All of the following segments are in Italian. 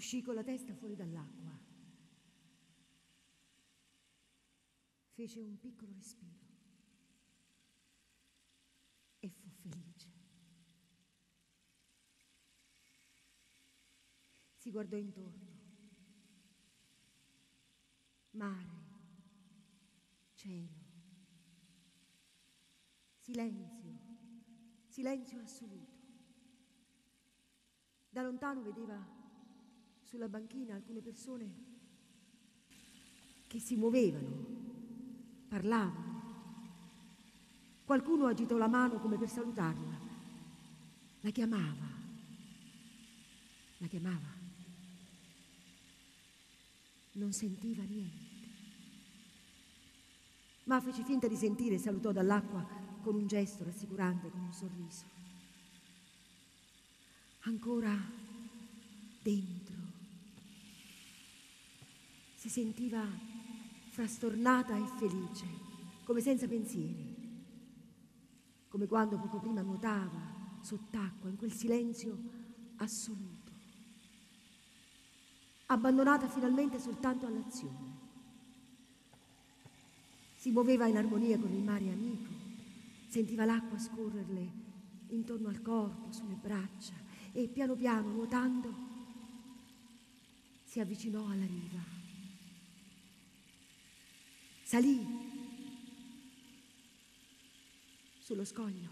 Uscì con la testa fuori dall'acqua. Fece un piccolo respiro e fu felice. Si guardò intorno. Mare, cielo, silenzio, silenzio assoluto. Da lontano vedeva sulla banchina alcune persone che si muovevano, parlavano. Qualcuno agitò la mano come per salutarla. La chiamava. La chiamava. Non sentiva niente. Ma fece finta di sentire e salutò dall'acqua con un gesto rassicurante, con un sorriso. Ancora dentro si sentiva frastornata e felice, come senza pensieri, come quando poco prima nuotava sott'acqua in quel silenzio assoluto, abbandonata finalmente soltanto all'azione. Si muoveva in armonia con il mare amico, sentiva l'acqua scorrerle intorno al corpo, sulle braccia e piano piano, nuotando, si avvicinò alla riva. Salì sullo scoglio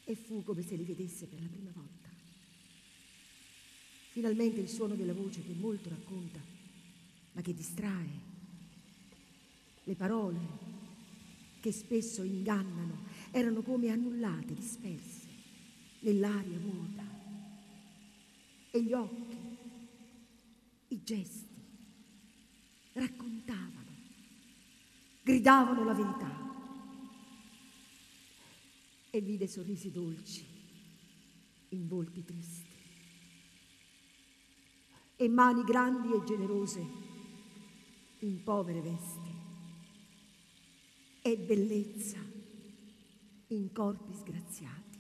e fu come se li vedesse per la prima volta. Finalmente il suono della voce che molto racconta, ma che distrae, le parole che spesso ingannano, erano come annullate, disperse nell'aria vuota. E gli occhi, i gesti, raccontavano, gridavano la verità. E vide sorrisi dolci in volti tristi e mani grandi e generose in povere vesti e bellezza in corpi sgraziati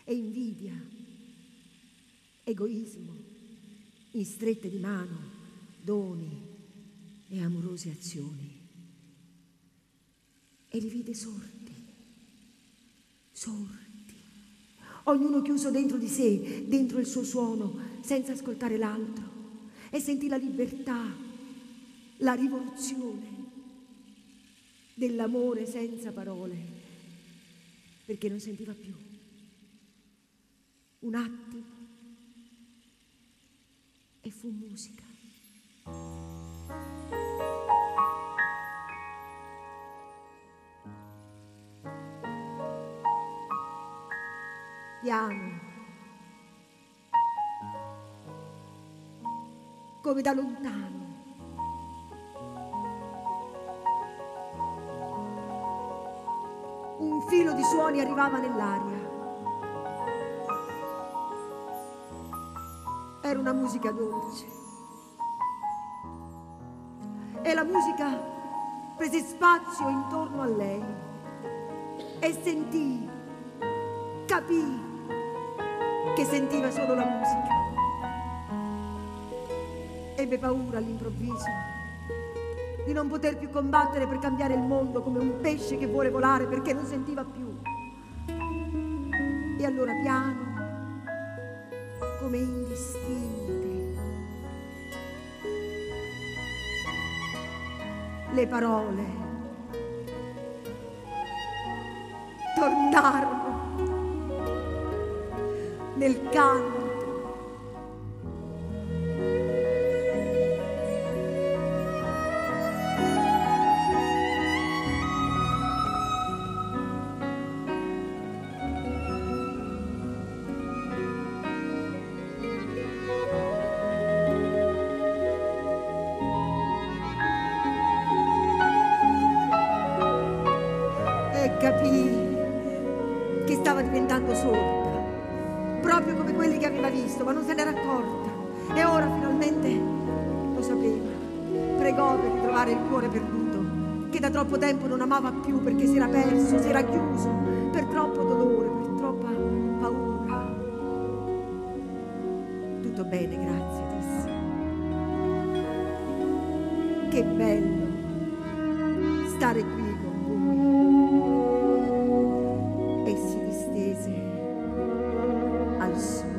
e invidia, egoismo in strette di mano, doni e amorose azioni. E li vide sorti, ognuno chiuso dentro di sé, dentro il suo suono, senza ascoltare l'altro, e sentì la libertà, la rivoluzione dell'amore senza parole, perché non sentiva più. Un attimo e fu musica. Piano, come da lontano, un filo di suoni arrivava nell'aria. Era una musica dolce e la musica prese spazio intorno a lei e sentì, capì che sentiva solo la musica. Ebbe paura all'improvviso di non poter più combattere per cambiare il mondo come un pesce che vuole volare perché non sentiva più. E allora piano, come indistinte, le parole tornarono nel canto. E capì che stava diventando sorda, proprio come quelli che aveva visto, ma non se n'era accorta. E ora finalmente lo sapeva. Pregò per ritrovare il cuore perduto, che da troppo tempo non amava più perché si era perso, si era chiuso, per troppo dolore, per troppa paura. molto bene, grazie, disse. Che bello stare qui con voi. E si distese al sole.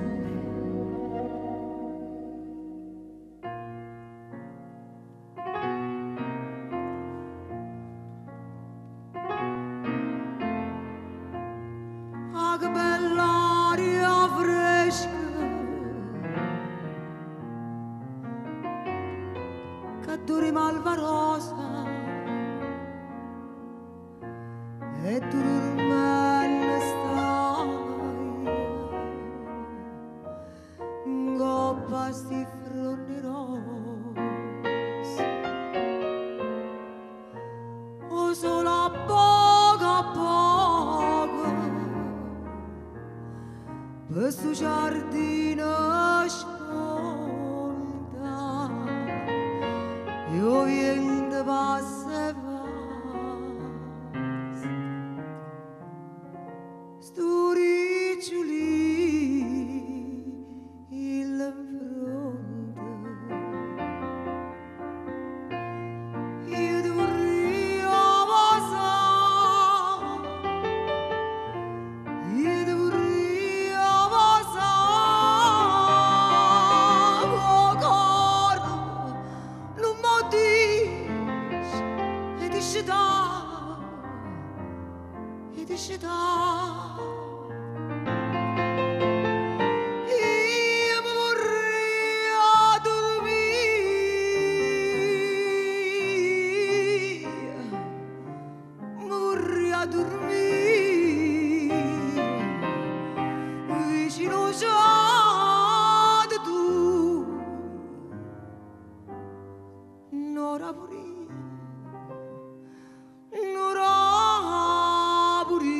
Ah, che bella aria fresca che duri malvarosa e tu ormai stai in coppa sti fronti rossi o solo a poco questo giardino sponda io vento passa e va sto riccioli in fronte io dovrei avanzare io dovrei avanzare oh corno non mi dici e dici da e dici da io mi vorrei dormire vicino già di tu un'ora pure un'ora pure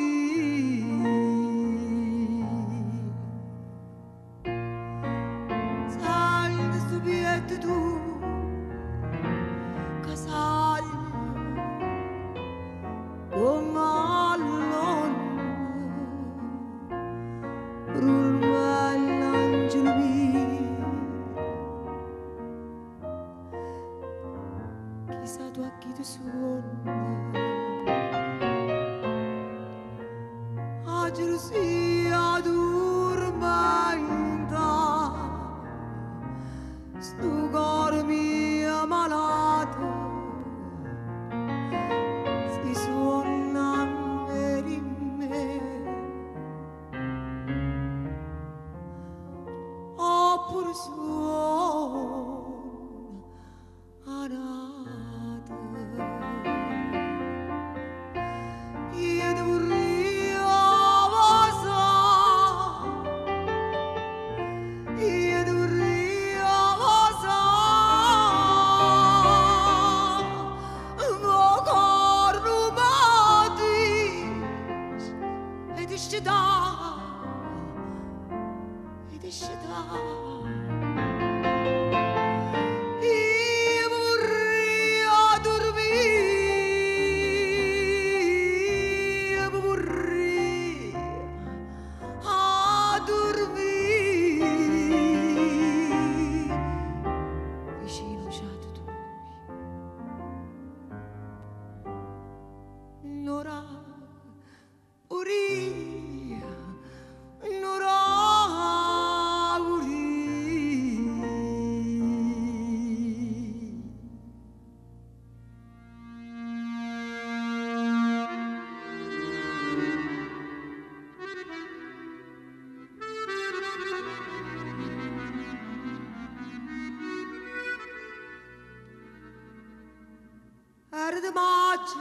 sai di sto pietto tu che sai come all'onno rulma l'angelo mio chissà tu a chi ti suona a gelosia dormenta sto cuore mio malato si suona per me oppure suona anata io dovrei avanzare io dovrei avanzare ma corno mi dici e dici da e dici da io vorrei dormire io vorrei dormire vicino già di tu un'ora pure un'ora pure era di maggio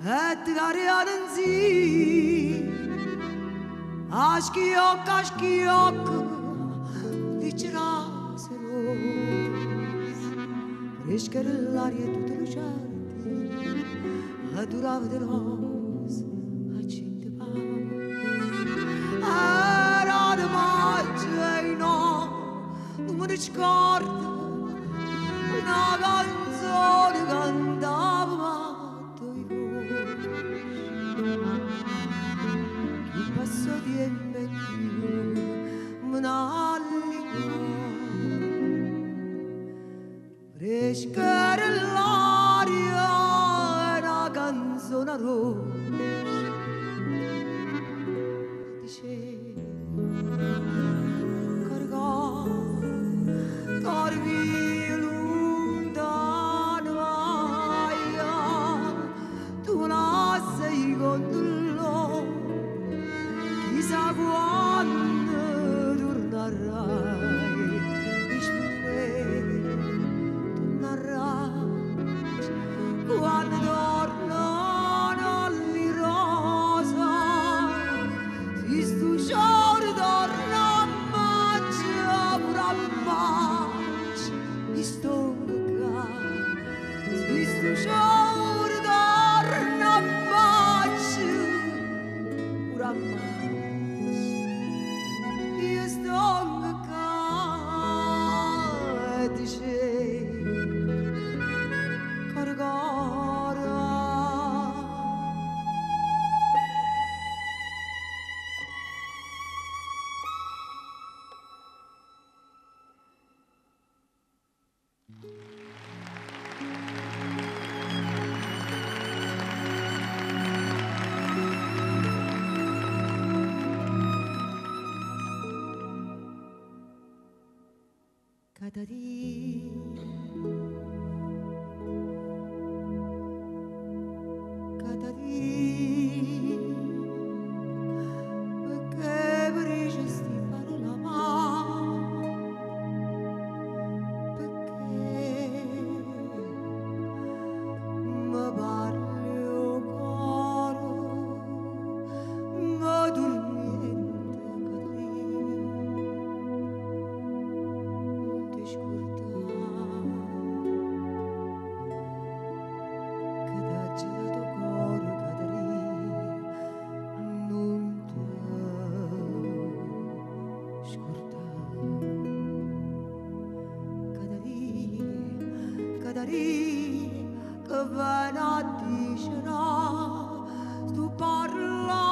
e ti cariano in a schiocco dicerasero fresca dell'aria tutte le giardini adorava di rose accende era di maggio e no non mi ricordo una canzone cantava matto io che passo di me più schiera l'aria e una canzone rossa dice caricò torvi lontano vaia tu non sei con loro chissà quando tornerai quando tornano le rose si stu giorno torna a mangiare pure a mangiare mi sto si stu giorno torna a mangiare pure a mangiare io sto dice Catarina, perché vorresti fare la mano? Perché mi parli o coro, ma dormiente, Catarina, ti scordare che da girato cuore, Catarina, non ti scordare. Catarina, che vai a dicere, tu parla,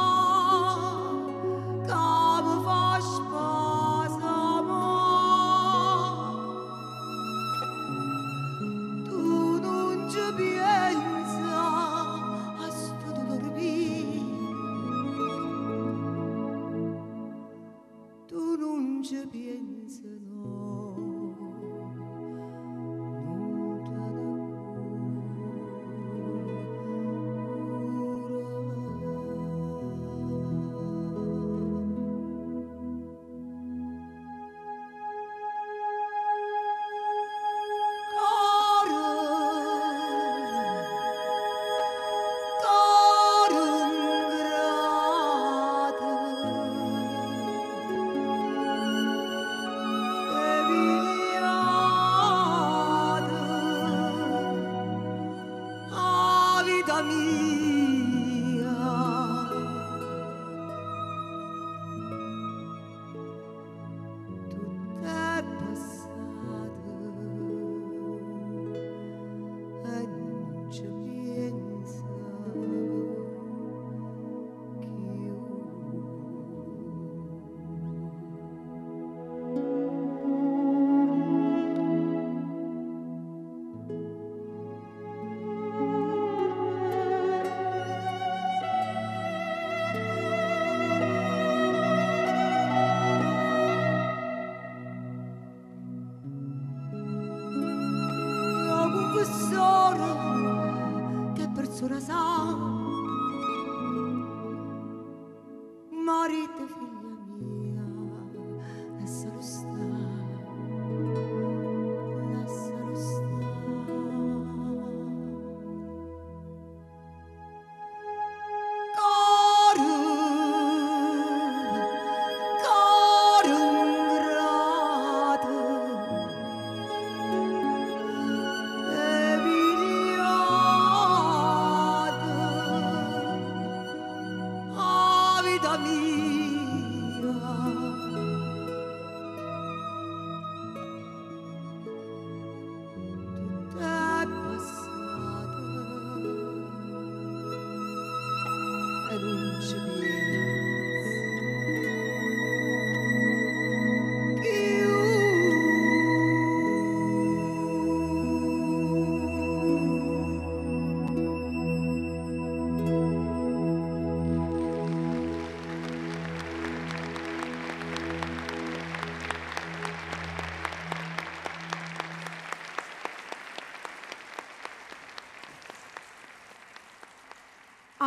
che mi fa spasimo. Tu non ci pensa a sto dormire, tu non ci pensa no, non te ne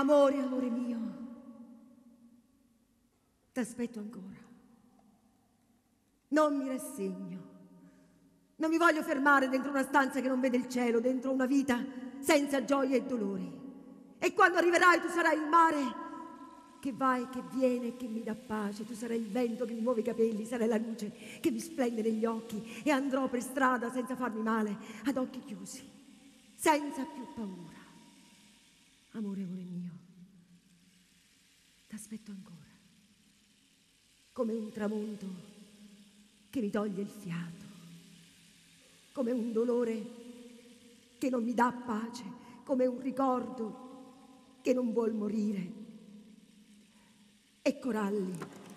Amore, amore mio, t'aspetto ancora. Non mi rassegno. Non mi voglio fermare dentro una stanza che non vede il cielo, dentro una vita senza gioie e dolori. E quando arriverai tu sarai il mare che va e che viene e che mi dà pace. Tu sarai il vento che mi muove i capelli, sarai la luce che mi splende negli occhi e andrò per strada senza farmi male, ad occhi chiusi, senza più paura. Amore, amore mio, t'aspetto ancora, come un tramonto che mi toglie il fiato, come un dolore che non mi dà pace, come un ricordo che non vuol morire. E coralli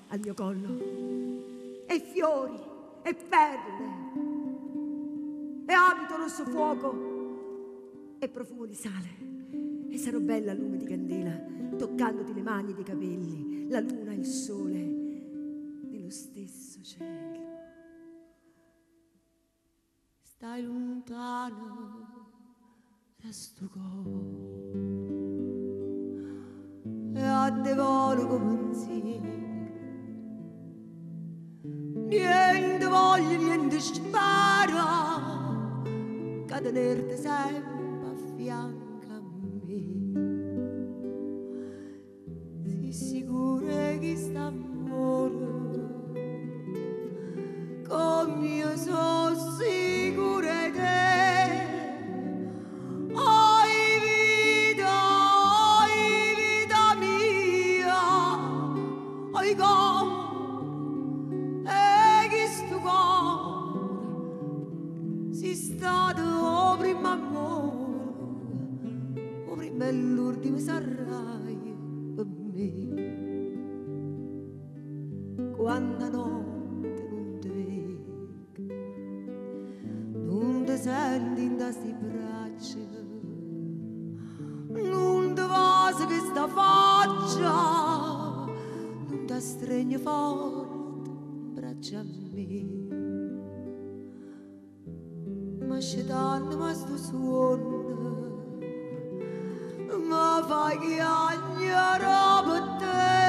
al mio collo, e fiori, e perle, e abito rosso fuoco, e profumo di sale. E sarò bella al lume di candela, toccandoti le mani e i capelli, la luna e il sole nello stesso cielo. Stai lontano da sto corpo e a te volo come pensiero. Niente voglio, niente spero che tenerti sempre a fianco. Si sicura che sta amore come io sono sicura di te. Oi vita mia, oi cuore, e che sto cuore si stato o primo amore, o prima e l'ultimo sarai per me. Quando notte non ti vedo, non ti senti in queste braccia, non ti va che sta faccia, non ti stringe forte in braccia a me. Ma scetanno, ma sto suono, ma fai che agnara per te.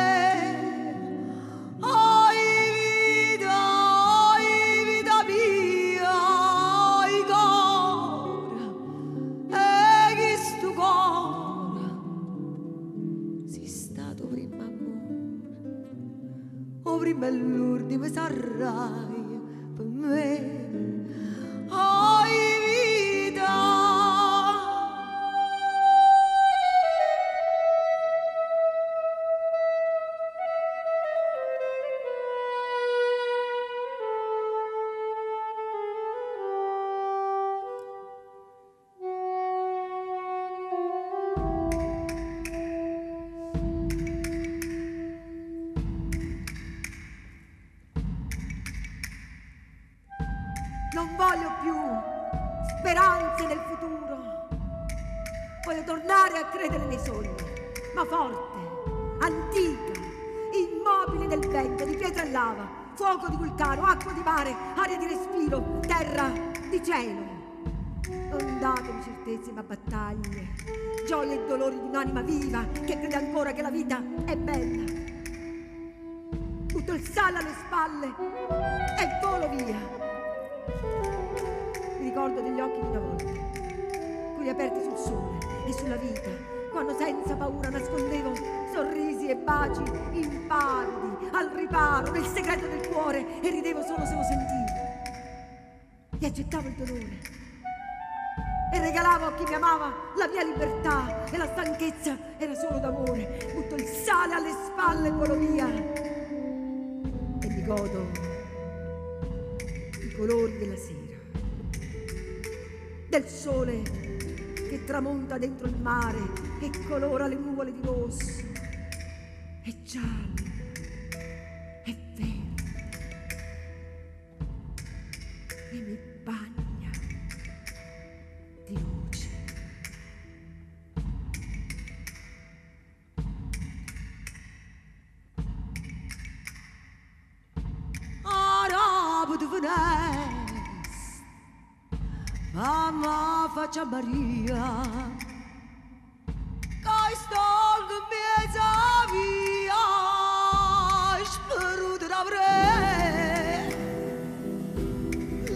Oi vita mia, oi cuore, e che sto cuore si stato prima amore, o prima e l'ultimo sarai per me. Non voglio più speranze nel futuro. Voglio tornare a credere nei sogni, ma forte, antica, immobile nel vento, di pietra e lava, fuoco di vulcano, acqua di mare, aria di respiro, terra di cielo. Non datemi certezze ma battaglie, gioie e dolori di un'anima viva che crede ancora che la vita è bella. Butto il sale alle spalle e volo via. Mi ricordo degli occhi di una volta, quelli aperti sul sole e sulla vita, quando senza paura nascondevo sorrisi e baci impavidi al riparo del segreto del cuore e ridevo solo se lo sentivo. E accettavo il dolore e regalavo a chi mi amava la mia libertà e la stanchezza era solo d'amore. Butto il sale alle spalle e volo via e mi godo i colori della sera, del sole che tramonta dentro il mare e colora le nuvole di rosso e giallo e verde e mi bagna di luce. Arabo de Venez, mamma faccia Maria, che sto che mi sa via, spero di avrei,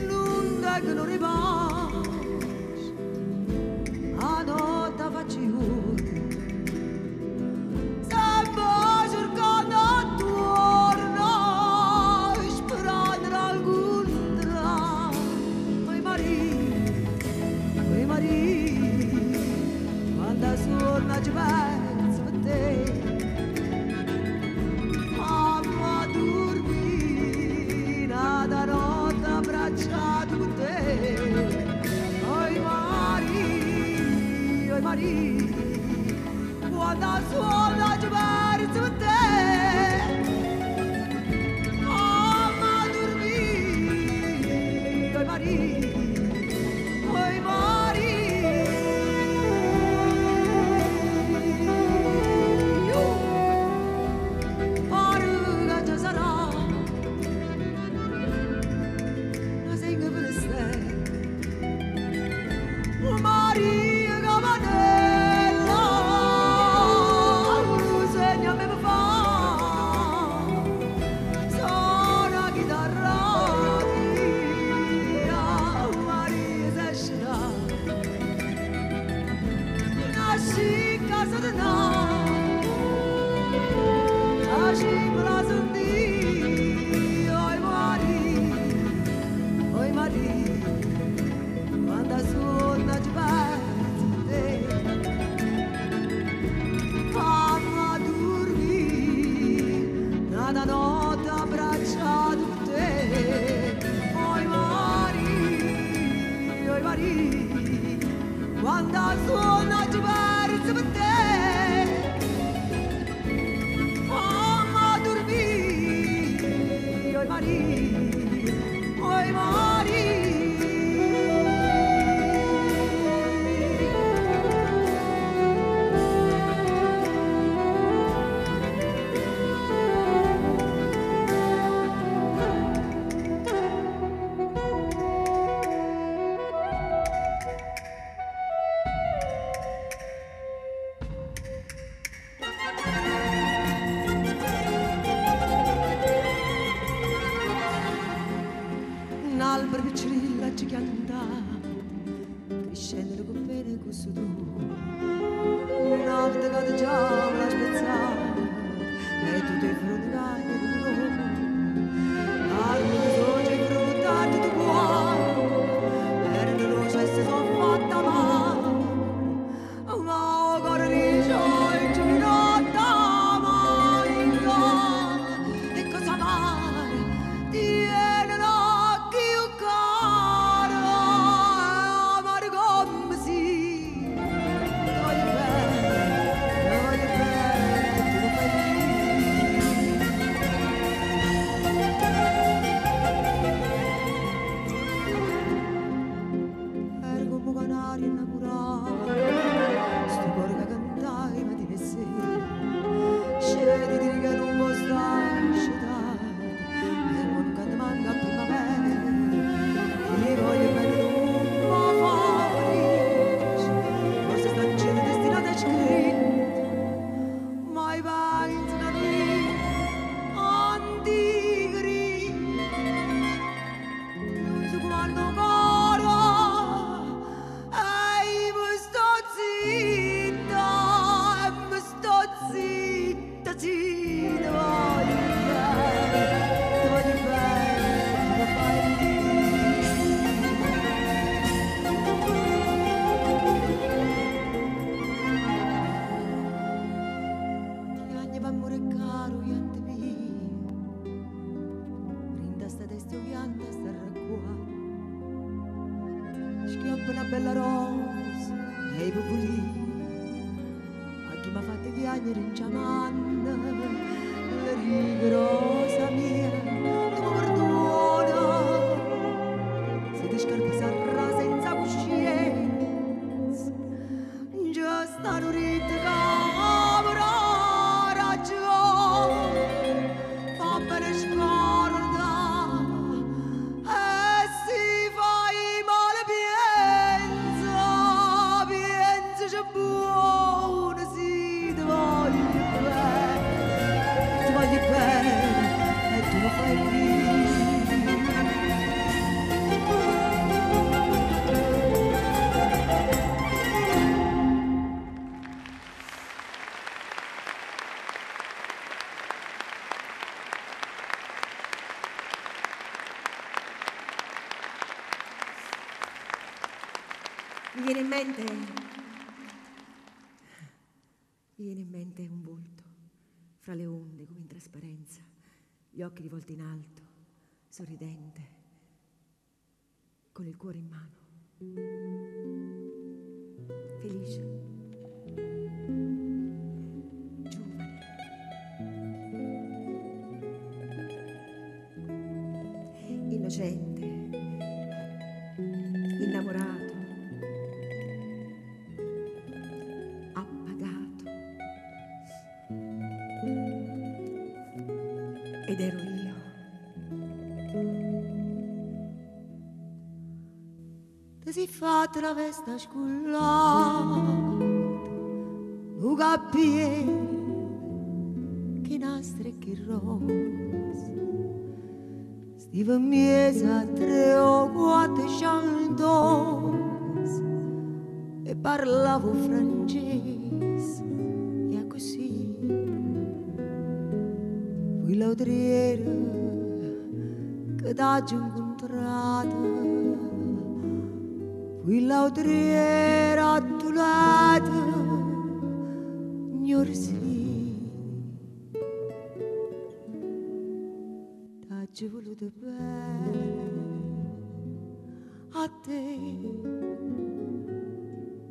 l'onda che non rimane, a notte faccio io, sempre cercando attorno, sperando in alcun tratto, oi Maria, quando suona ci penso per te. Mamma dormi, nada notte abbracciato con te. Oi Maria, quando suona ci penso per te. Mamma dormi, oi Maria. Oi Maria, paruga già sarà, ma senga per te. Maria Cavanella, segna me fa, suona chitarra mia, Maria se scirà. Nasci casa de na, nasci plaza di, oi Maria, quando suona ci penso a te, mamma dormi, nada notte abbracciato con te, oi Maria, quando suona ci penso per te. Mamma dormi, oi Maria, oi Maria. Un albero piccirilla ci canta, crescendo con bene questo tu. Una volta che già me la spezzata, e tu ti frontai di colore. Albero soce che fruttati tu cuore, e le luce si sono fatta male. Ma corricio in ginotta manca, e cosa male tiene l'occhio caro, amare come si, voglio bene, tu lo fai. Ero come canario innamorato, sto cuore che cantai mattina e sera, scegli di dire che non può stare scedato, e non canta manca a primavera, io voglio bene non può fare, forse sta in cielo destinata a scrivere, ma i pensi da noi antichi, non si comando coro, e mi sto zitta, zitta, ti voglio bene, tu lo fai. Che ogni amore caro, io te vi, rinda sta testa o pianta sta qua, schioppa una bella rosa, e i popoli. A chi m'ha fatto piangere in ciamanna, le righe rosa mia, tu mi perdona, se ti scarpe sarà senza coscienza, già stanno ritte camera ragione, fa bene scorda, e si fai male pienza, c'è buono, si ti voglio. Mi viene in mente un volto, fra le onde come in trasparenza, gli occhi rivolti in alto, sorridente, con il cuore in mano. Felice, giovane, innocente, innamorato, appagato. Ed ero io. Ti si fatta la veste scullata, un cappiello che nastre e che rosa. Stiva miesa 3 o 400 e parlavo francese e così. Poi l'autriera che t'ha incontrata, poi l'autriera attulata, ignorsi. T'ha voluto bene a te,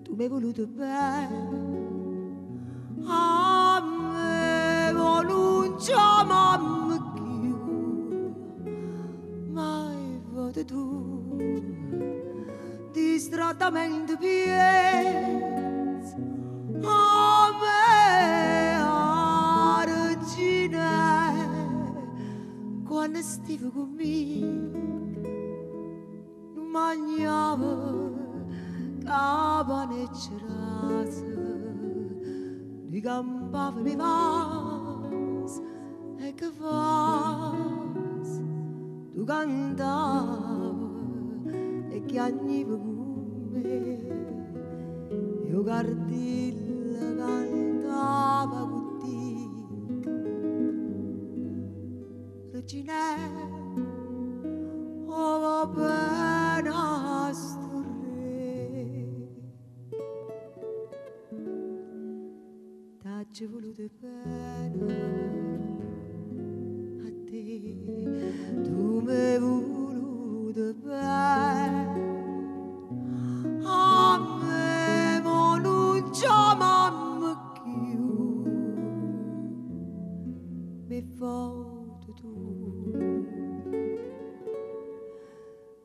tu mi hai voluto bene a me, non c'è mamma più, ma hai votato tu distrattamente pienza a me, a regina, quando stivo con me non mangiavo pane e cerasa, mi campavo mi vas e che vas, tu cantavi e chiagniva con me, io cardilla cantava con te, regina, oh va bene a sto re, t'ha voluto bene a te, tu mi hai voluto bene a me, ma non c'è mamma più, mi foto tu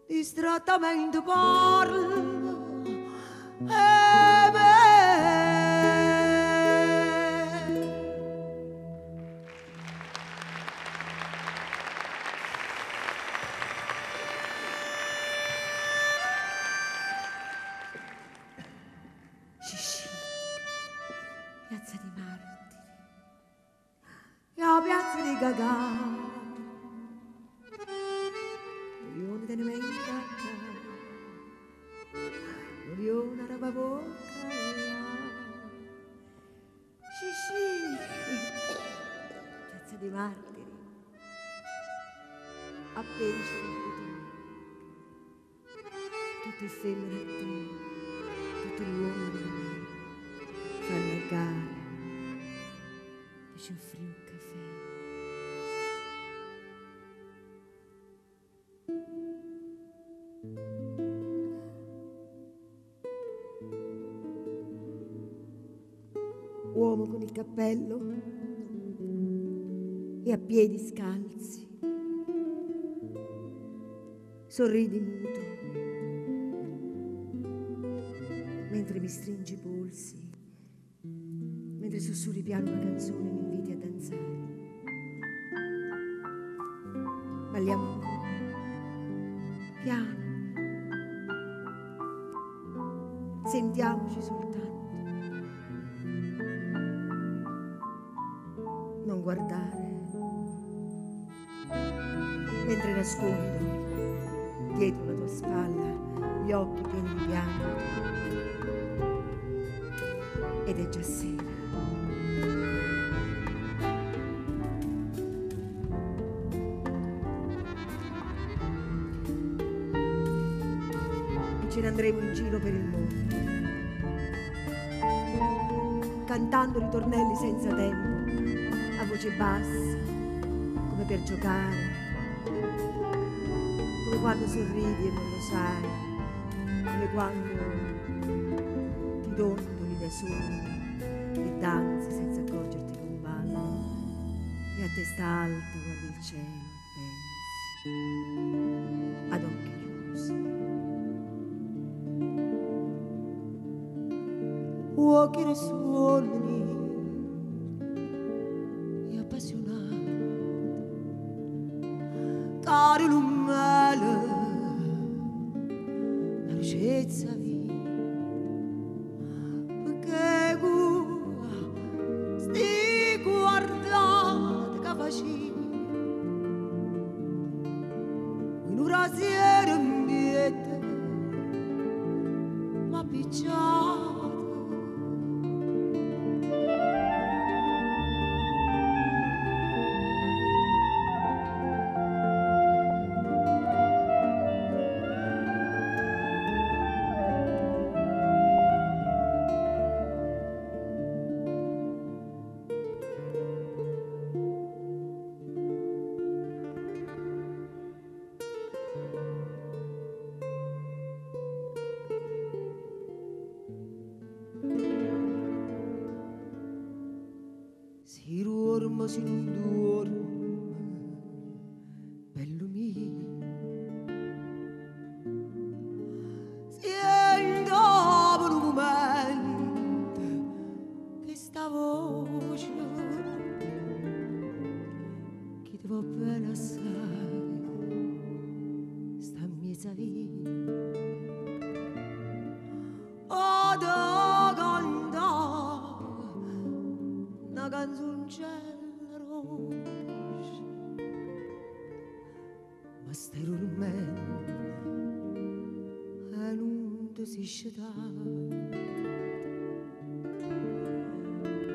distrattamente parla e me. Scisci, piazza di Martiri, La piazza di Gagà, milioni di neventa, milioni di bocca là. Scisci, piazza di Martiri, appena ci tutti i femmine a te, tutti gli uomini fanno a gara, e ci offri un caffè. Uomo con il cappello e a piedi scalzi, sorridi muto mentre mi stringi i polsi, mentre sussurri piano una canzone e mi inviti a danzare. Balliamo ancora, piano, sentiamoci soltanto. Non guardare, mentre nascondo dietro la tua spalla gli occhi pieni di pianto. Ed è già sera. ce ne andremo in giro per il mondo, cantando ritornelli senza tempo, a voce bassa, come per giocare, come quando sorridi e non lo sai, come quando ti dondoli da solo e danzi senza accorgerti che un ballo, e a testa alta guardi il cielo e pensi, ad occhi chiusi. Uomini suoni e appassionati, cari l'umele, la ricchezza via, perché sti guardate che faci, in un rasiere ambiente, ma picciato. Si dorme, si non dorme, bello mio. Si andava un momento che sta voce che ti va bene assai, sta a mezza vita. Oh, da cantare una canzoncella rossa, ma stai dormendo e non ti si scetare.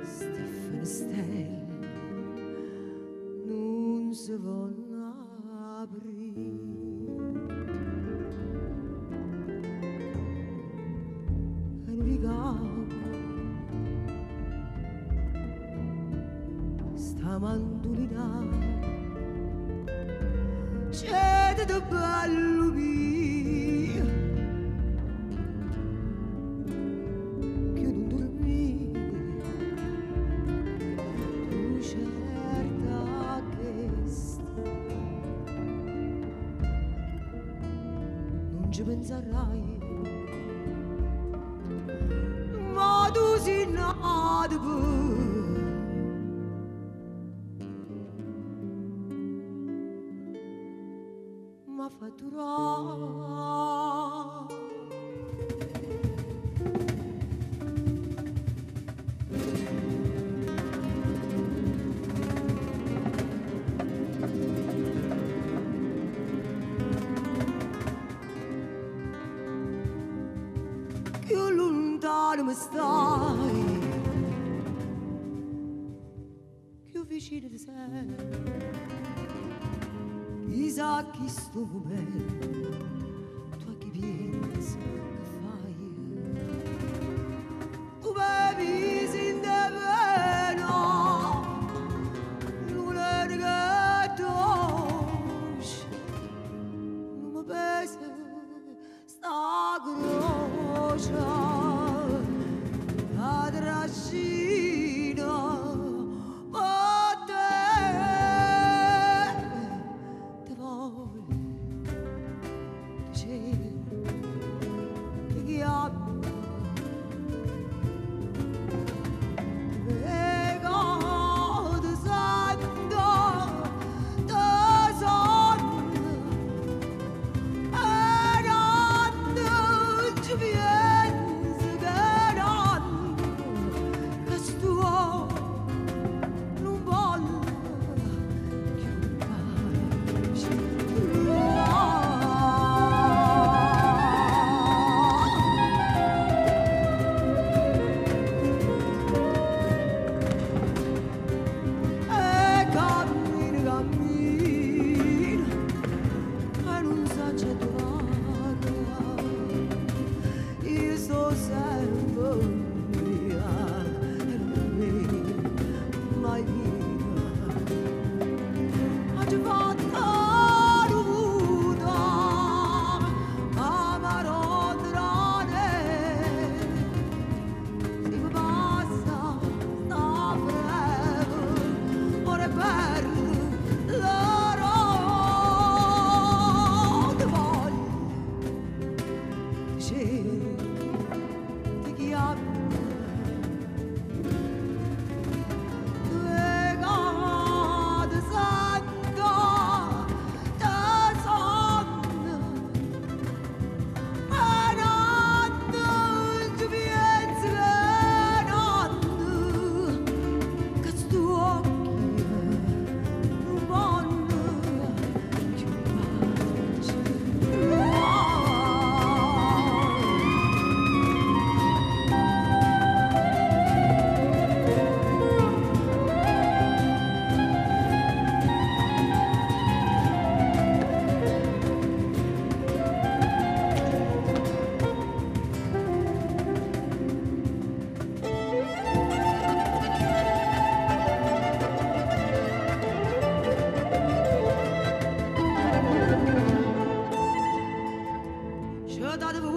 Sti finestrelle non si vogliono aprire. E non ricordo sta mandolina, c'è di bello mio, che non dormi, tu certa che sta, non ci penserai, ma tu sei nato per ma fatturare. Più lontano mi stai, più vicino di sei. Chissà chi sto momento, tu a chi pensi che fai? Tu bevi sin de pena, non è che tosci, non mi pesa sta croce, la trascina.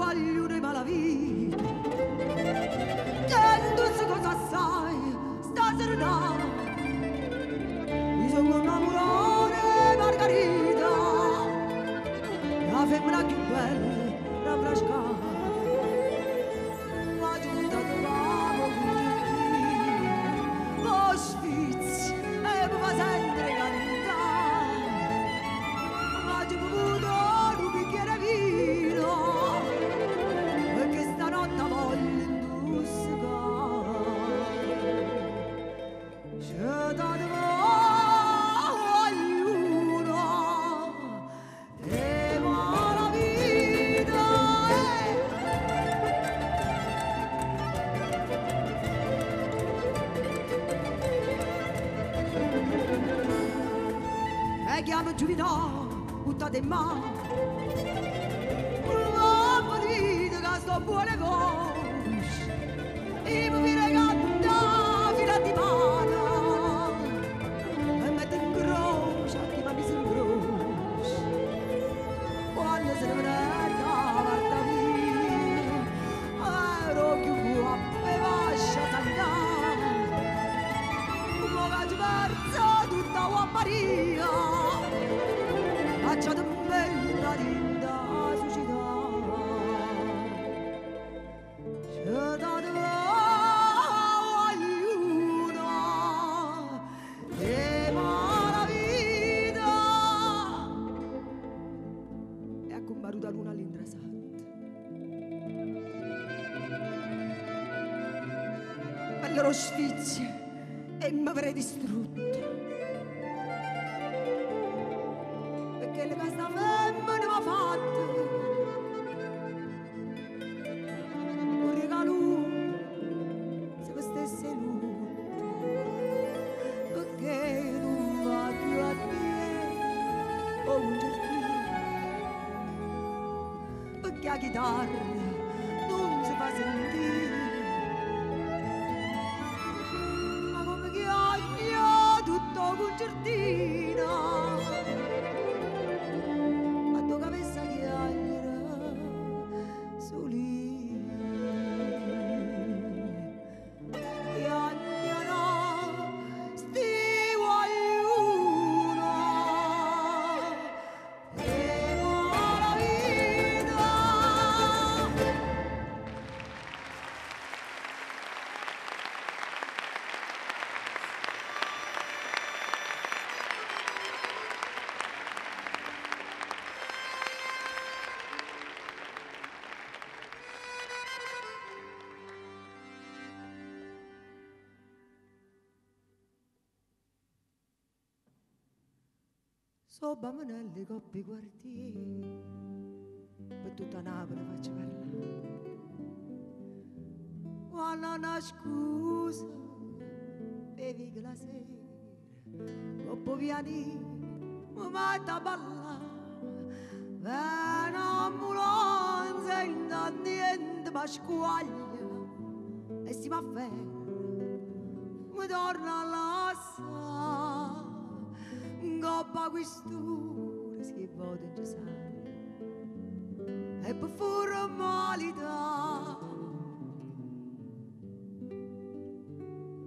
guaglione malavita. Che tu cosa sai, stasera no. Mi sono innamorata Margherita, la femmina più bella, la frascata. Ma giunta trovavo un giardino, lo sfizio e mi fa sempre cantare. Ma ci ho bevuto un bicchiere vino, perché stanotte voglio indossicare. C'è da chiamo Giuvinò, buttate in mano. L'uomo dite che sto buone voce, e mi viene canta fino a di mano. E mette in croce, a chi mi si incrocia. Quando se ne prende la parte mia, ero più guappa e vascia sant'anno. Come che ci persa tutta la Maria. Faccia da bella linda società, c'è da ognuno e la vita. E a combaruta luna all'intrasante. Per loro sfizie e mi avrei distrutto. Che le questa femmina mi ha fatto un regalo se mi stesse lutto, perché non va più a te o un giardino, perché la chitarra non si fa sentire, ma come chiagna tutto un giardino. So bambanelle coppie quartieri, per tutta Napoli faccio parlare. Quando una scusa, bevi che la sera, coppo pianino, mi mette a ballare. Un'ambulanza in niente ma squaglia, e si va ferma, mi torna all'assa. Coppa questura si vota in Giuseppe e per formalità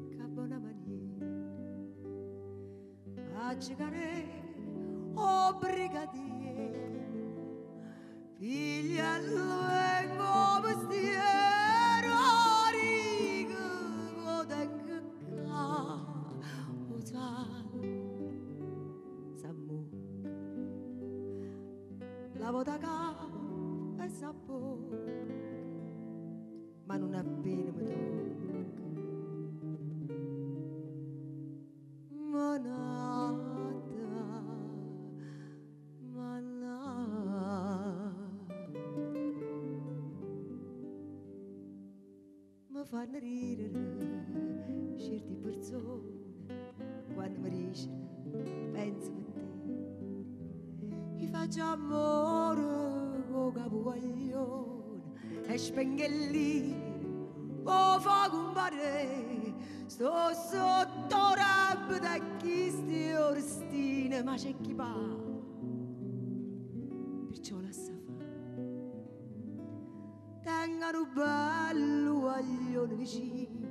che buona maniera a giocare o brigadiere figliello vengo vestiero riga tengo qua la vota capo e sapore, ma non appena mi tocca. Manata, mi fanno ridere certe persone quando mi dicono penso a te. Gli faccio amore con capoguaglione e spengellire o fa compare sto sotto rabbe da chi sti orstine ma c'è chi va perciò lascia fa vengano bello guaglione vicino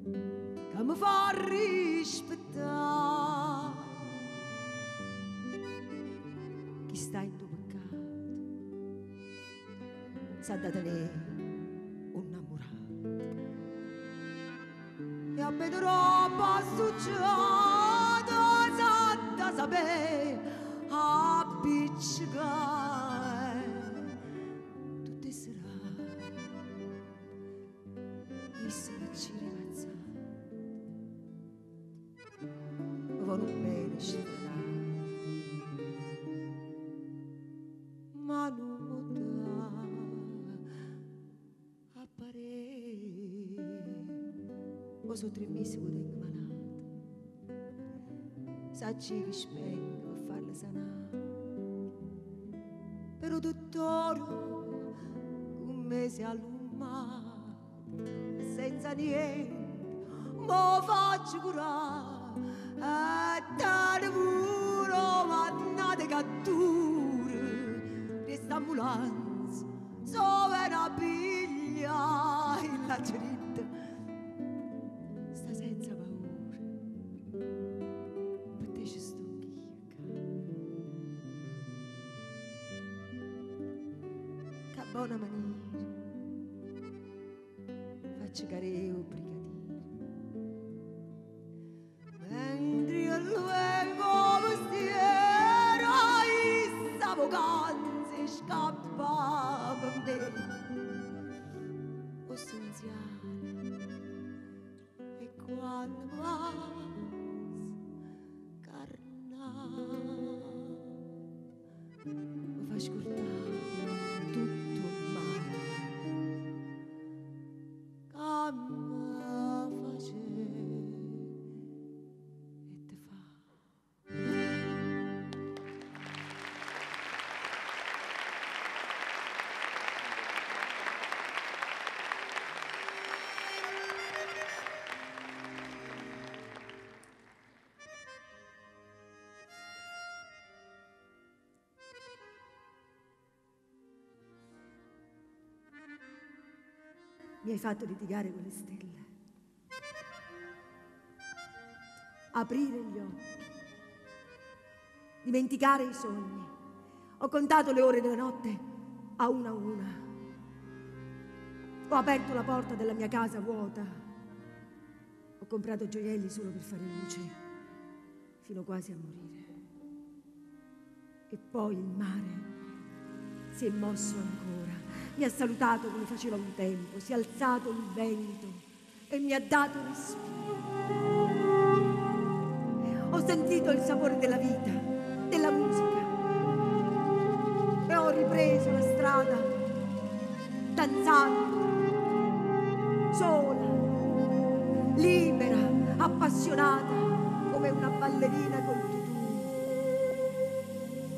che mi fa rispettare chi sta in tuo peccato sa da tenere un innamorato e a me troppo succiato sa da sapere appiccicare tutte serate e se ci rimazzate mi vanno bene scegliere ma non mi dà a parere o sono 3 mesi che tengo malato sacci che spengo a farla sanare però dottore un mese all'umano senza niente mo faccio curare e tale puro mannate catture questa ambulanza sove una piglia il lacerito sta senza paura per te ci sto che buona maniera faccio careo brigadiere mentre io luego vestiera issa vacanze scappa per me essenziale e quando vas carnale mi fa scordare tutto il male che mi face e te fa. Mi hai fatto litigare con le stelle, aprire gli occhi, dimenticare i sogni. Ho contato le ore della notte a una. Ho aperto la porta della mia casa vuota. Ho comprato gioielli solo per fare luce, fino quasi a morire. E poi il mare si è mosso ancora. Mi ha salutato come faceva un tempo, si è alzato il vento e mi ha dato respiro. Ho sentito il sapore della vita, della musica e ho ripreso la strada danzando, sola, libera, appassionata come una ballerina col tutù.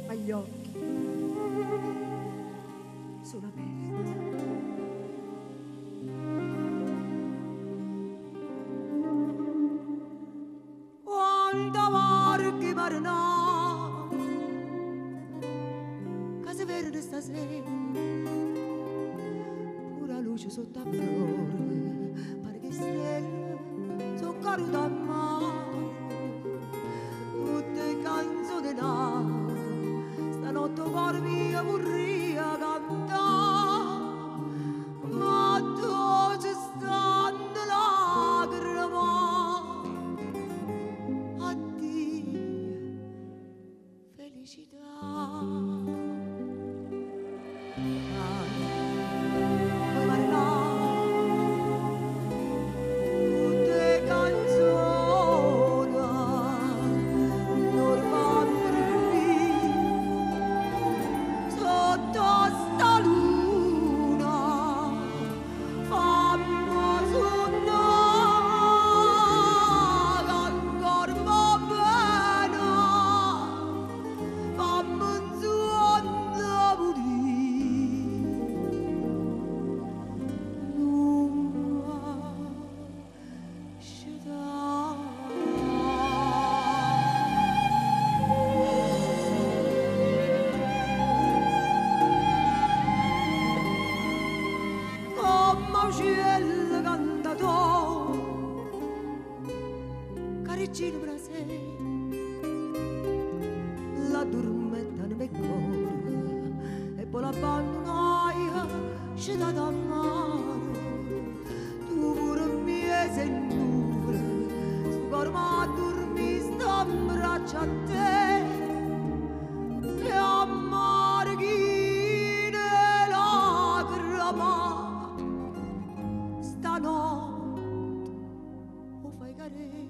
Ma gli occhi sono aperti. Quando varchi marinà casa verde stasera pura luce sotto a prore pare che stelle sono cadute a mare tutte canzoni nate stanotte cuore mio vorria cantare ma tu ci stanno lacrime addio felicità poi marinà tutte canzoni vicino per sé, l'addormentano per cuore e poi l'abbandonai, c'è da mare. Tu pure mi sei nuvole, sto cuore ma dormi sta in braccio a te, e a mare chi ne lacrima stanotte o fai cadere.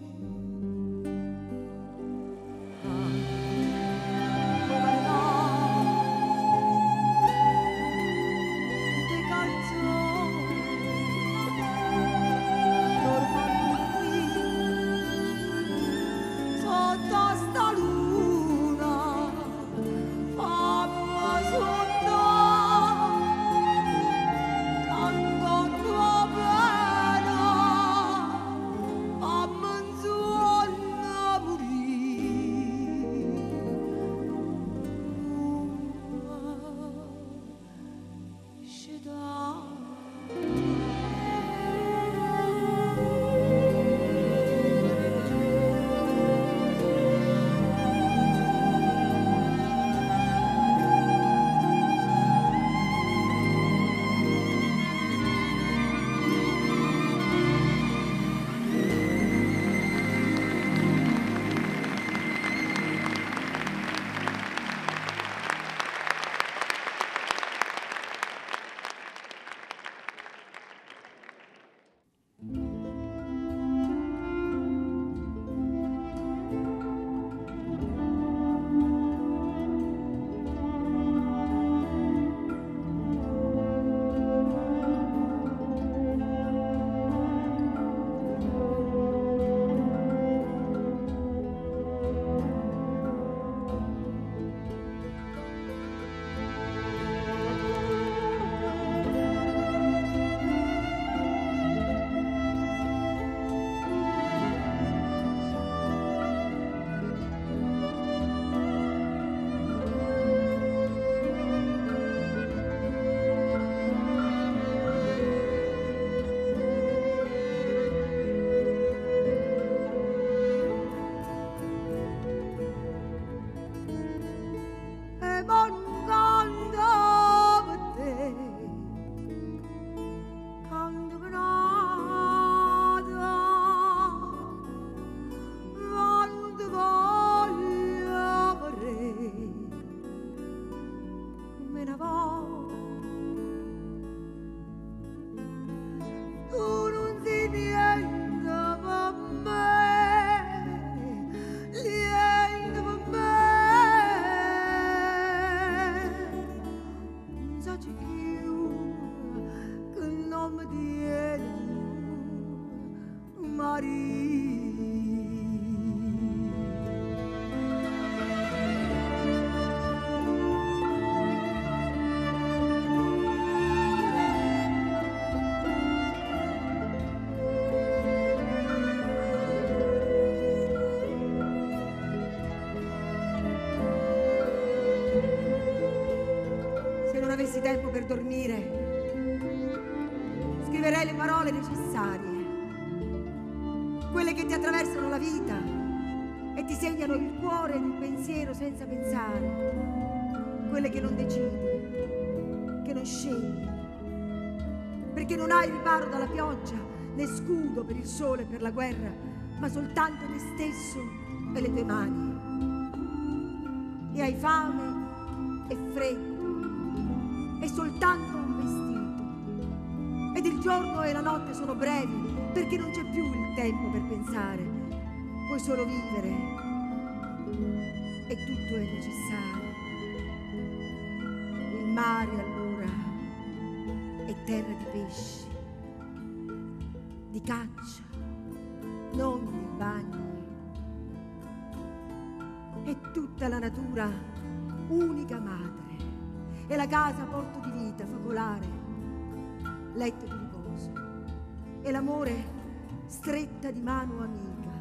Avessi tempo per dormire, scriverei le parole necessarie, quelle che ti attraversano la vita e ti segnano il cuore ed il pensiero senza pensare, quelle che non decidi, che non scegli, perché non hai riparo dalla pioggia, né scudo per il sole e per la guerra, ma soltanto te stesso e le tue mani. E hai fame e freddo, è soltanto un vestito, ed il giorno e la notte sono brevi perché non c'è più il tempo per pensare, puoi solo vivere e tutto è necessario. Il mare allora è terra di pesci, di caccia, non di bagni, è tutta la natura unica madre. E la casa porto di vita, focolare, letto di riposo. E l'amore stretta di mano amica,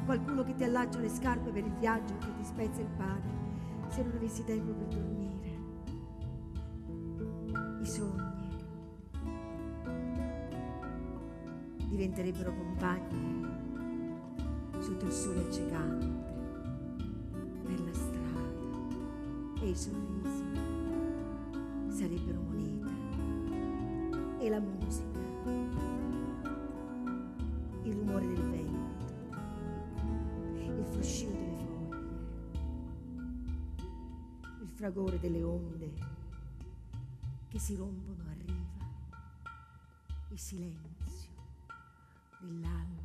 qualcuno che ti allaccia le scarpe per il viaggio, che ti spezza il pane, se non avessi tempo per dormire. I sogni diventerebbero compagni su sotto il sole accecante, per la strada, e i sorrisi sarebbero moneta, e la musica, il rumore del vento, il fruscio delle foglie, il fragore delle onde che si rompono a riva, il silenzio dell'alba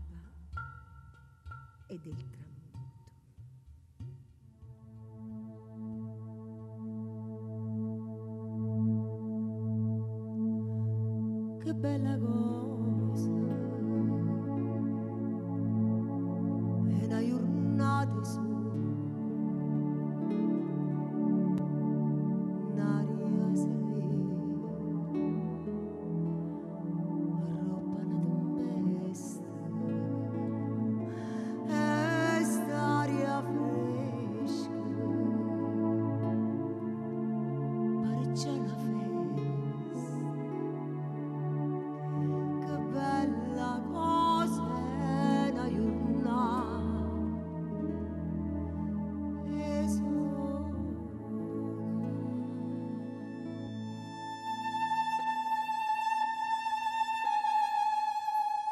e del tramonto. Che bella cosa è una giornata su un'aria serena, roba una tempesta, e st'aria fresca pareggia una festa. Che bella cosa è una giornata e sola.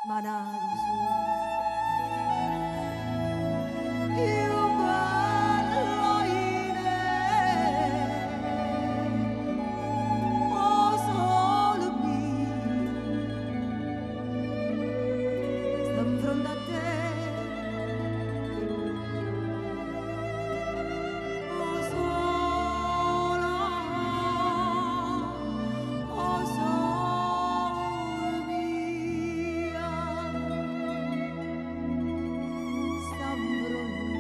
Manado su io bello oh solo mio sta in fronte a te oh sola oh solo mia sta in fronte a te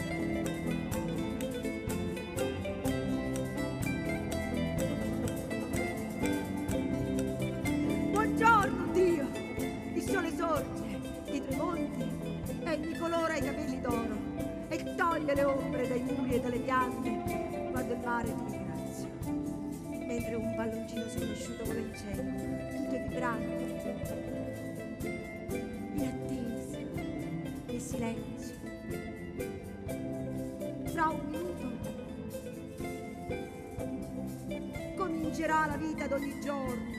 sta in Buongiorno Dio, il sole sorge dietro i monti e mi colora i capelli d'oro e toglie le ombre dai muri e dalle piante quando il mare ti ringrazia, mentre un palloncino sconosciuto vola in cielo, tutto vibrante, in attesa del silenzio. Fra un minuto comincerà la vita d'ogni giorno.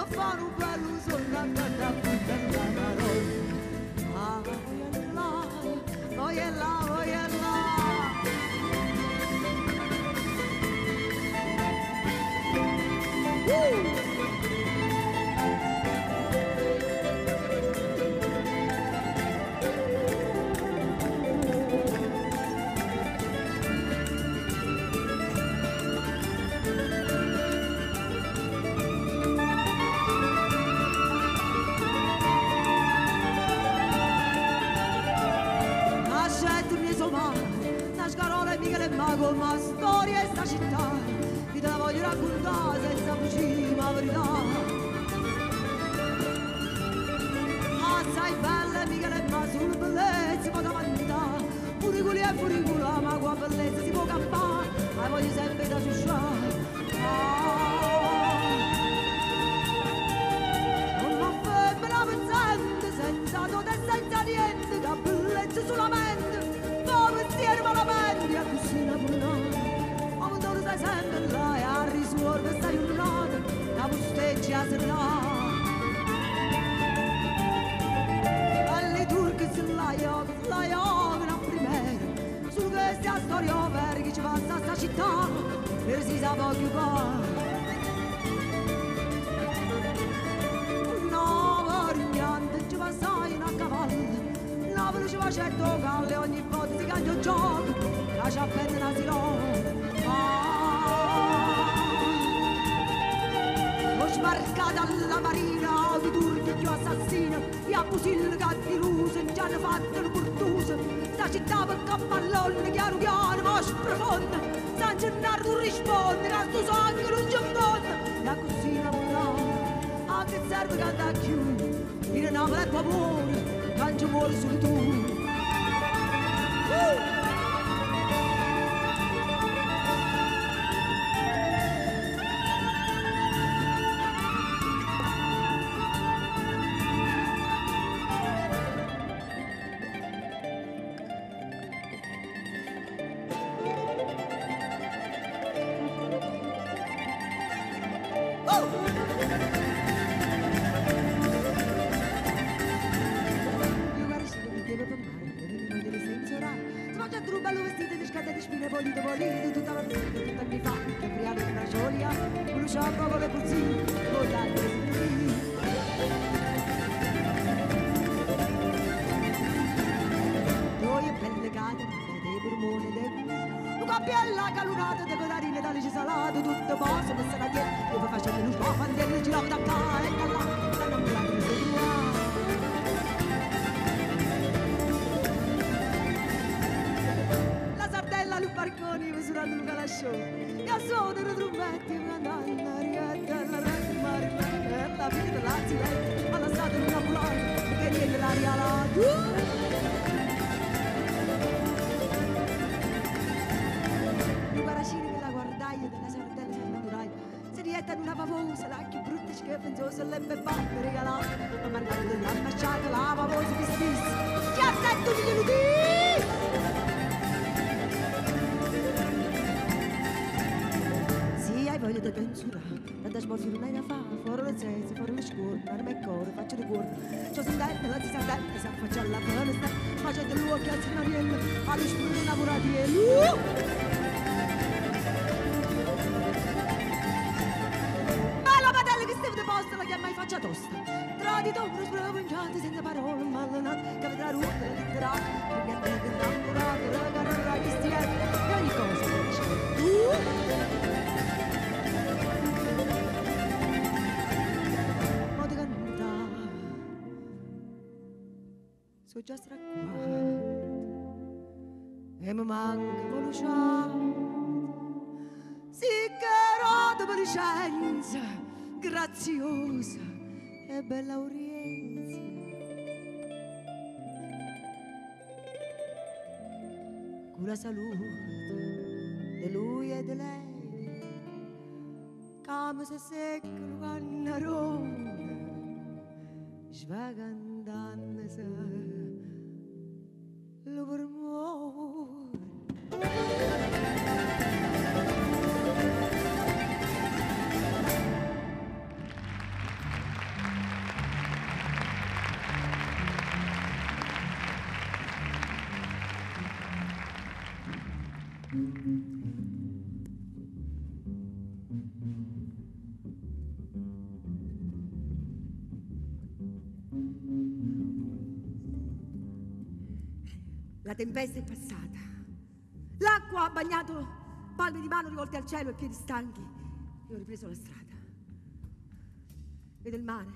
ma fanno un bello soltanto da puttana parola. Ah, voy a là, voy a là. Mago, ma storia è sta città, vi te la voglio raccontare senza fuggire, ma verità. Assai bella, Michele, ma sulle bellezze può davanti, furiculi e furicula, ma qua bellezza si può campare, ma voglio sempre da ciusciare. Una femmina pezzente, senza dote e senza niente, che bellezza sulla mente, come pensieri malamente, a cucina purnata, ma quando stai sempre là e a risuorbe stai giornata, la posteggia a serrata. Alle turche se la ioga primera, su questa storia vera che ci passa a sta città, per si sa pochi qua. Ci passai a cavallo, la veloce facetto calle, ogni volta si cambia un gioco, la ciappetta nasirò. Ho sbarcata alla marina, di turchi più assassina, e a Busil cattirusa, già hanno fatto il portuso, sta città per cappallone, chiaro chiaro, ma sprofonda, San Gennaro risponde, che tu sangue non c'è donna, la cucina volata, a che serve che da chiuso. Il Napoli è pavone, cangia vuole solitudine. Sono già stracquato e mi manca voluciato, sì che roda per licenza, graziosa e bella orienza. Con la salute di lui e di lei, come se seccano cannarone, svagandannese. Lo per La tempesta è passata. L'acqua ha bagnato palme di mano rivolte al cielo e piedi stanchi. E ho ripreso la strada. Vedo il mare,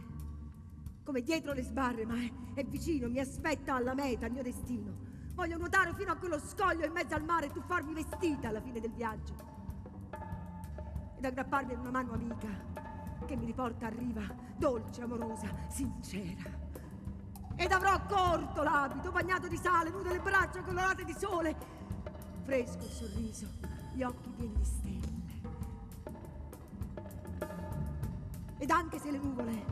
come dietro le sbarre, ma è vicino, mi aspetta alla meta, al mio destino. Voglio nuotare fino a quello scoglio in mezzo al mare e tuffarmi vestita alla fine del viaggio. Ed aggrapparmi ad una mano amica che mi riporta a riva, dolce, amorosa, sincera. Ed avrò corto l'abito, bagnato di sale, nude le braccia colorate di sole. Fresco il sorriso, gli occhi pieni di stelle. Ed anche se le nuvole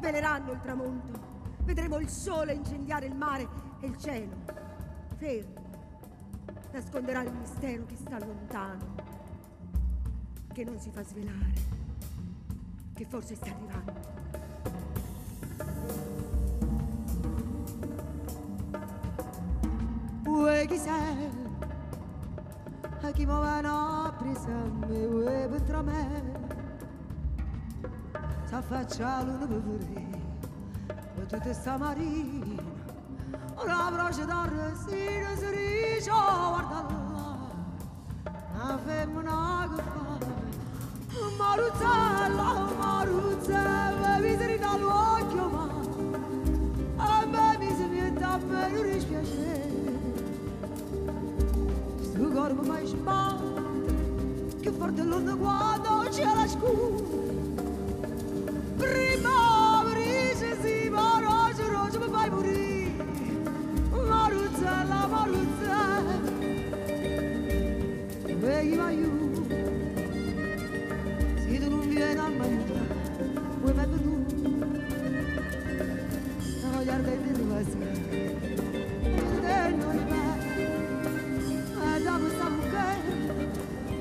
veleranno il tramonto, vedremo il sole incendiare il mare e il cielo, fermo, nasconderà il mistero che sta lontano, che non si fa svelare, che forse sta arrivando. Uè chi sei? A chi muove una presa me, uè per me. S'affaccia l'una per vedere, e tutta sta marina, una broce d'arresino si dice, oh, guarda là, una femmina che fa, Maruzzella, mi si ridà l'occhio, ma a me mi si viene a me non dispiacere. Sto corpo mai sbatte, che forte l'onda quando c'è la scura. Prima dice sì, ma roce mi fai morire. Maruzzella, Maruzzella, dove chi va io? Se tu non vieni a m'aiutare, vuoi mettere tu? La voglia di rinnovare, e non vai. E dopo sta mujer,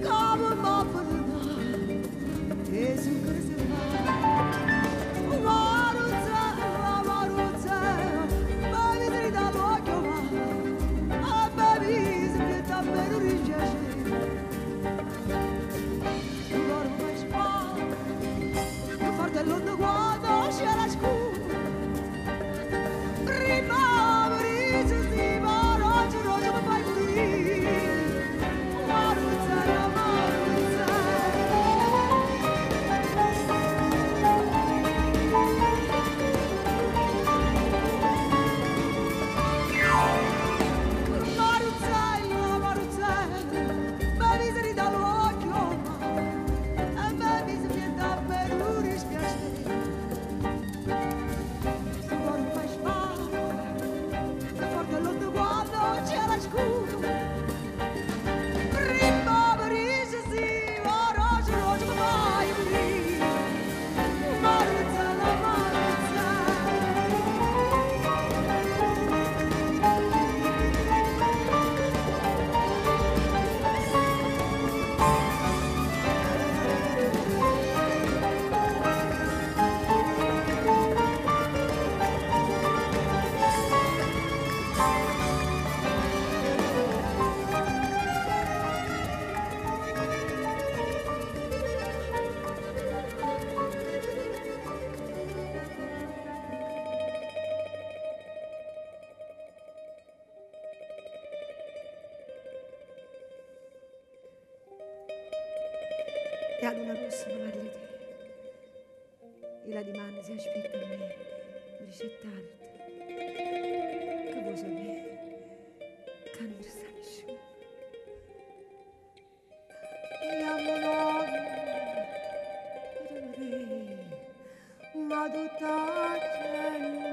come va a perdonare, e su che si va. Maruzzella, Maruzzella, baby si ridà l'occhio ma, ah baby si mette a me non ripiacere. Il corpo mi spara, più forte l'onda quando c'è la scura. Prima mi dice sì, ma roce mi fai morire. Maruzzella, Maruzzella. Maruzzella, Maruzzella, baby si ridà l'occhio, ma a me mi si viene da me non dispiacere. Sto cuore mi fa spara, che forte l'onda quando c'è la scura. Prima mi dice sì, ma roce mi fai morire. Maruzzella, Maruzzella. E ad una rossa mi parli te. E la dimanda si aspetta a me di ricettarti. Che vuoi sapere? Che non sta nessuno. E amo noi, ma tutta la gente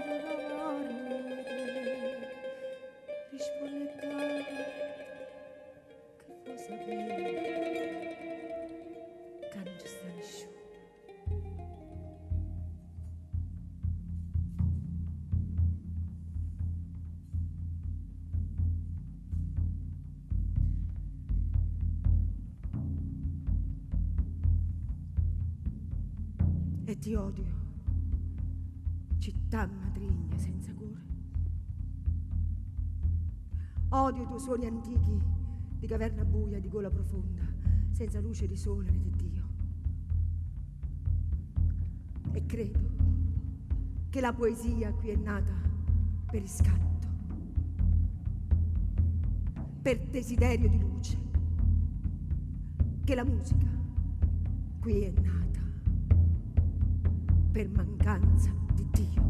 risponde che vuoi sapere? Che non ci sta nessuno. E ti odio, città matrigna senza cuore. Odio i tuoi suoni antichi di caverna buia, di gola profonda, senza luce di sole né di Dio. E credo che la poesia qui è nata per riscatto. per desiderio di luce, che la musica qui è nata per mancanza di Dio.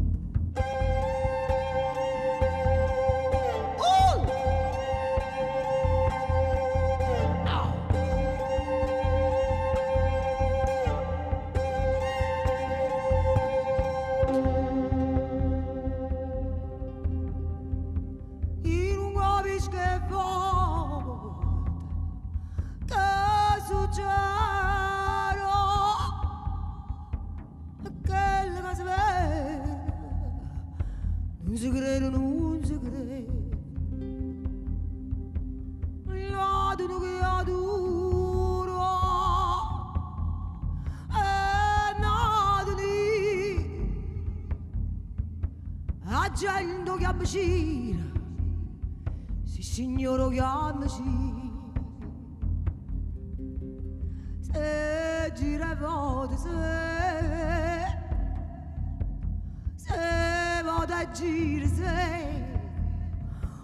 Non si crede, non si crede. L'adoro che adoro è nato lì. La gente che avvicina, sì signore che avvicina. Se gira e vota, se vota e gira, se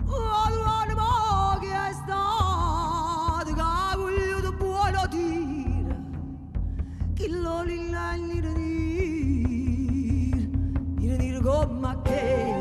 l'anima che è stata, che ha voluto buono dire, che lo dire come che.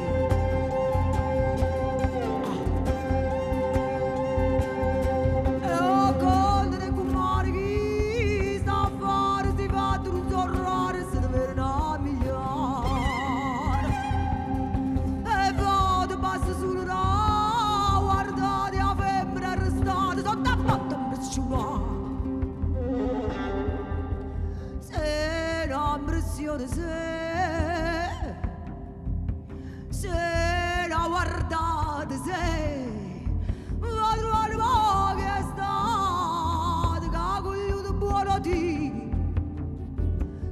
Se la guardate, se la trovate che è stata, che ha cogliuto buono dire,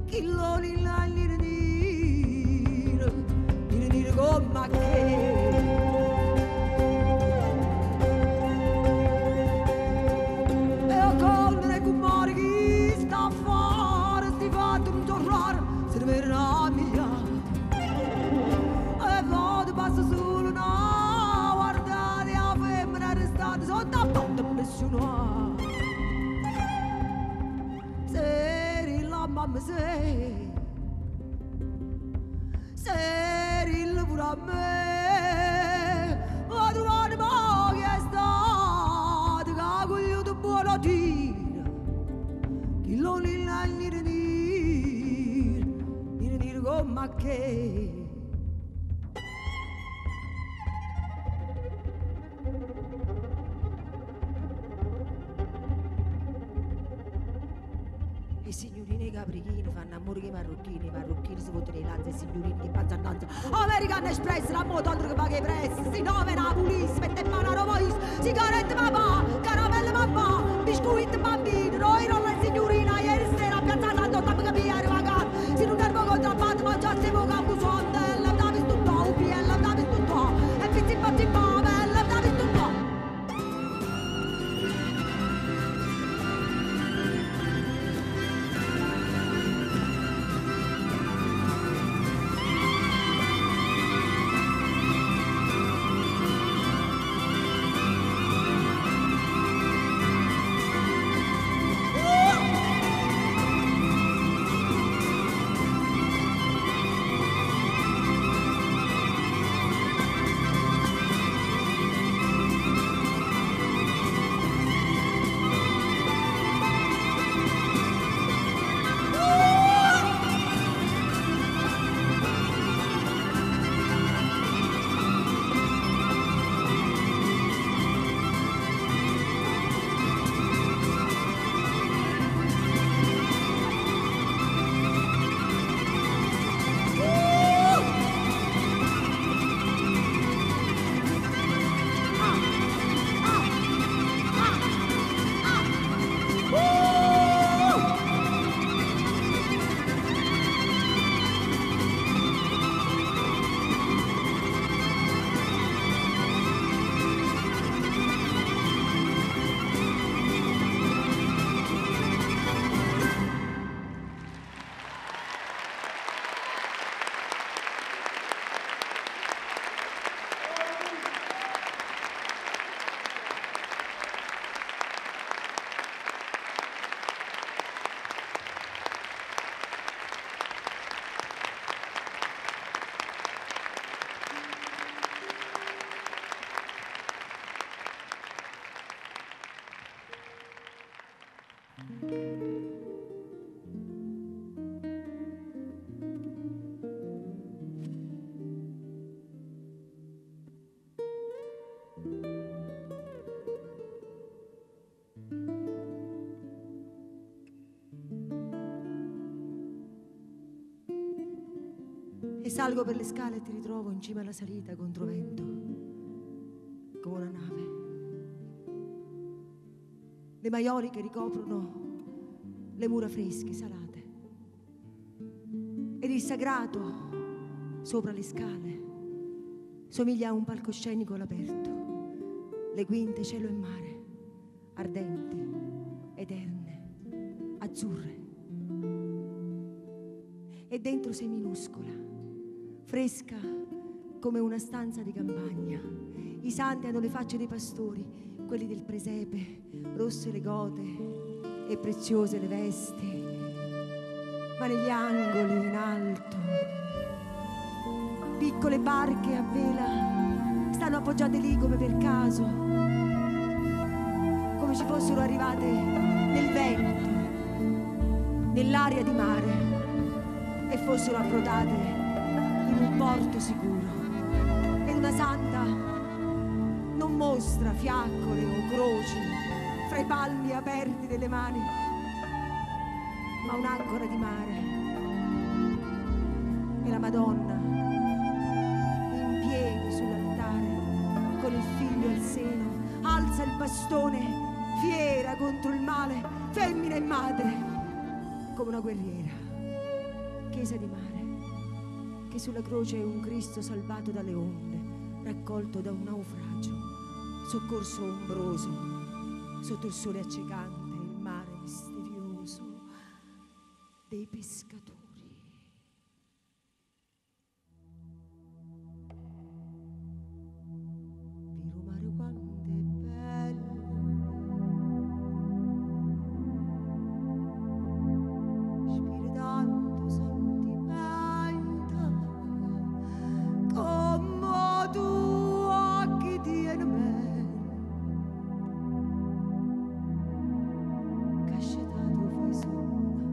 chi lo dire come che. E ho condere con mare chi sta a fare, sti fatti non tornare, se ne verrà migliaia. E vado passo solo una, guardate la femmina arrestata sotto a porta impressionata. Se la mamma se pure a me, ho trovato ma che è stata, che ha cogliuto buono dire, chi lo dire come che. I signorini caprichini fanno amore che i marocchini si votano i lanzi, i signorini che passano danza. American Express, la moto altro che paga i prezzi, si nove la police, mette in mano a Romois, sigarette papà, caramelle papà, biscuit bambini, noi non la signorina, ieri sera a Piazza Santo, stiamo capire vagare, si non erbo contrabbando, mangiassimo campusonte, l'ha visto un po', UPL l'ha visto un po', e pizzi fatti un po', l'ha visto un po'. E salgo per le scale e ti ritrovo in cima alla salita contro vento, come una nave. Le maioli che ricoprono le mura fresche, salate. Ed il sagrato sopra le scale somiglia a un palcoscenico all'aperto. Le quinte, cielo e mare, ardenti, eterne, azzurre. E dentro sei minuscola, fresca come una stanza di campagna. I santi hanno le facce dei pastori, quelli del presepe, rosse le gote e preziose le vesti, ma negli angoli in alto piccole barche a vela stanno appoggiate lì come per caso, come ci fossero arrivate nel vento, nell'aria di mare, e fossero approdate in un porto sicuro. Ed una santa non mostra fiaccole o croci fra i palmi aperti delle mani, ma un'ancora di mare. E la Madonna in piedi sull'altare con il figlio al seno alza il bastone fiera contro il male, femmina e madre, come una guerriera. Chiesa di mare, che sulla croce è un Cristo salvato dalle onde, raccolto da un naufragio, soccorso ombroso sotto il sole accecante, il mare misterioso dei pescatori. Vero mare quanto è bello, ispira tanto sentimento, come tu occhi tieni me, cascetato fai sonno.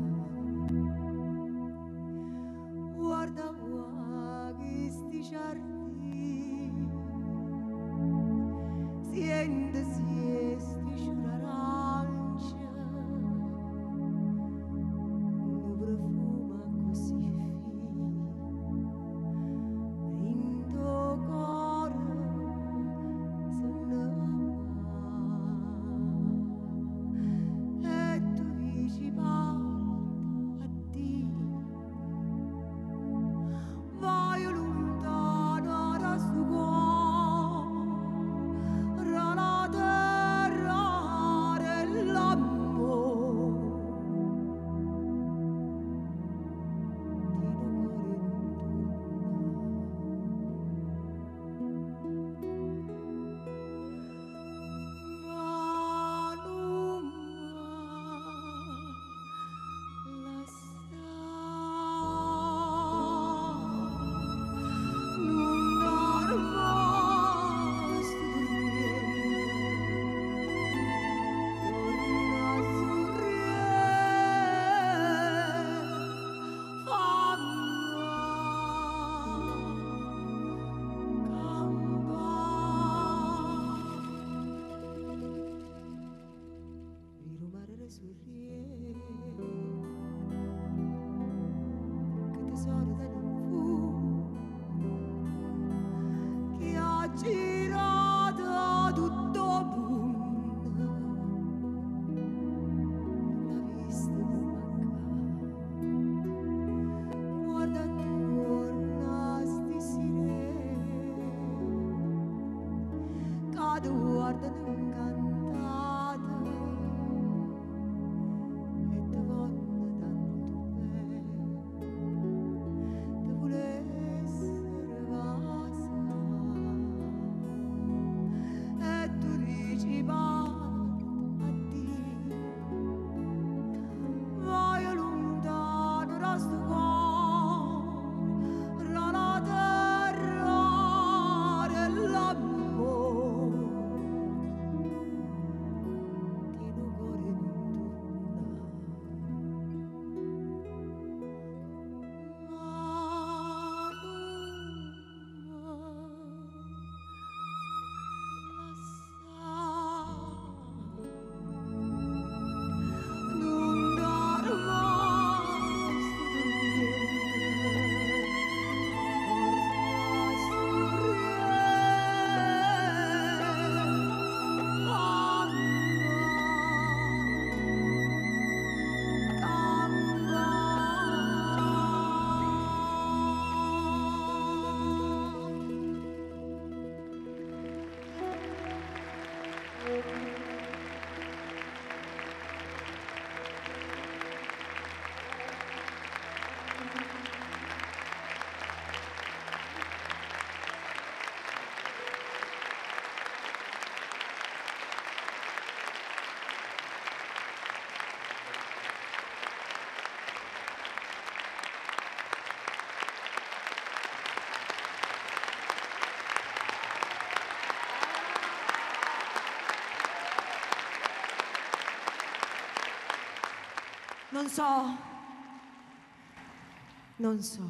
Non so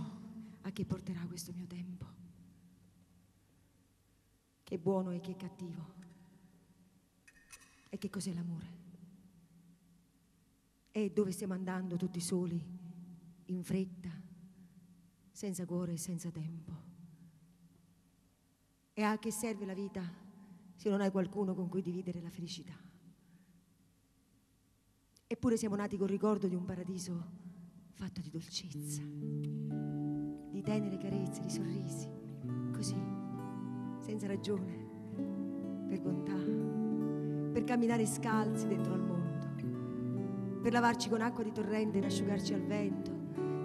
a che porterà questo mio tempo, che è buono e che è cattivo, e che cos'è l'amore, e dove stiamo andando tutti soli, in fretta, senza cuore e senza tempo. E a che serve la vita se non hai qualcuno con cui dividere la felicità? Eppure siamo nati col ricordo di un paradiso fatto di dolcezza, di tenere carezze, di sorrisi, così, senza ragione, per bontà, per camminare scalzi dentro al mondo, per lavarci con acqua di torrente ed asciugarci al vento,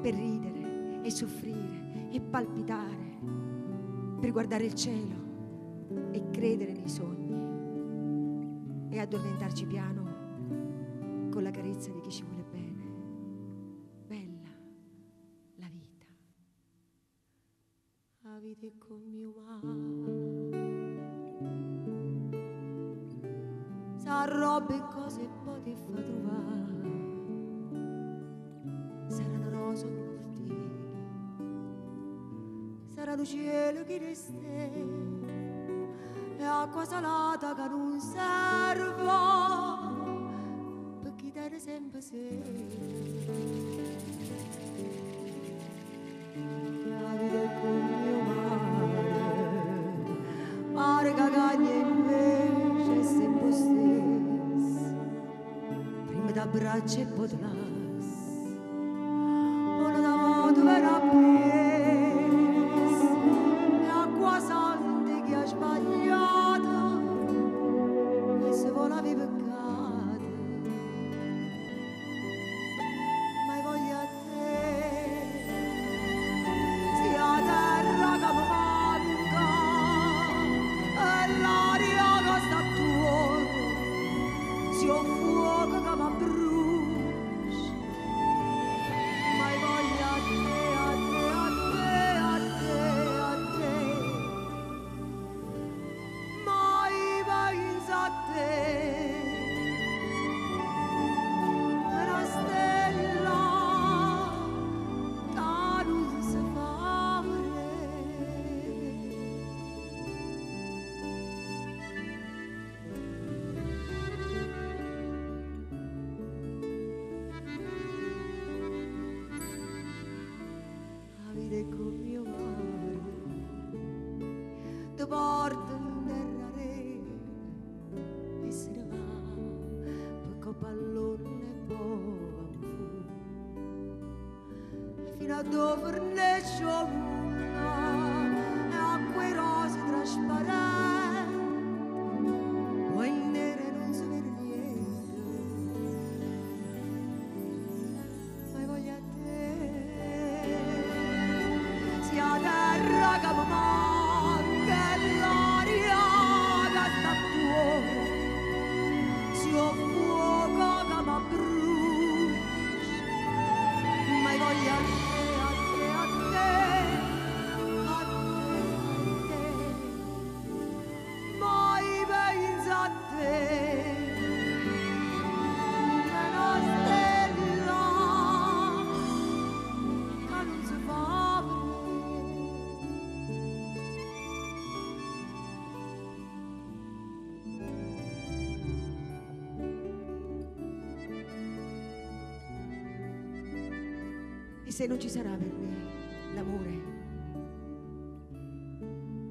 per ridere e soffrire e palpitare, per guardare il cielo e credere nei sogni e addormentarci piano con la carezza di chi ci vuole bene. Bella la vita. La vita è come umana, sa roba e cose poi ti fa trovare, sarà una rosa cortile, sarà il cielo che ne stelle, e acqua salata che non serve, perché tiene sempre sede. La vita è come mare che cagna invece è sempre stesso, prima da braccia e poi da nas, poi da moto per appresso, e acqua sante che ha sbagliato, e se vuole avere peccato, ma voglio a te, sia terra che mi manca, e l'aria che sta attorno, sia un fuoco che mi brucia, ma voglio a te, a te, a te, a te, a te, mai penso a te, una stella che non si fa vedere. La vita è come un mare, ti porta in terra rera e se ne va, perché pallone e poi fino a dove non esce nulla, e acque rose trasparenti, poi in nere non si vede niente, ma voglio a te, sia terra che mi manca, e l'aria che sta attorno, sia un fuoco che mi brucia, ma voglio a te, a te, a te, a te, a te, mai penso a te, una stella che non si fa E se non ci sarà per me l'amore,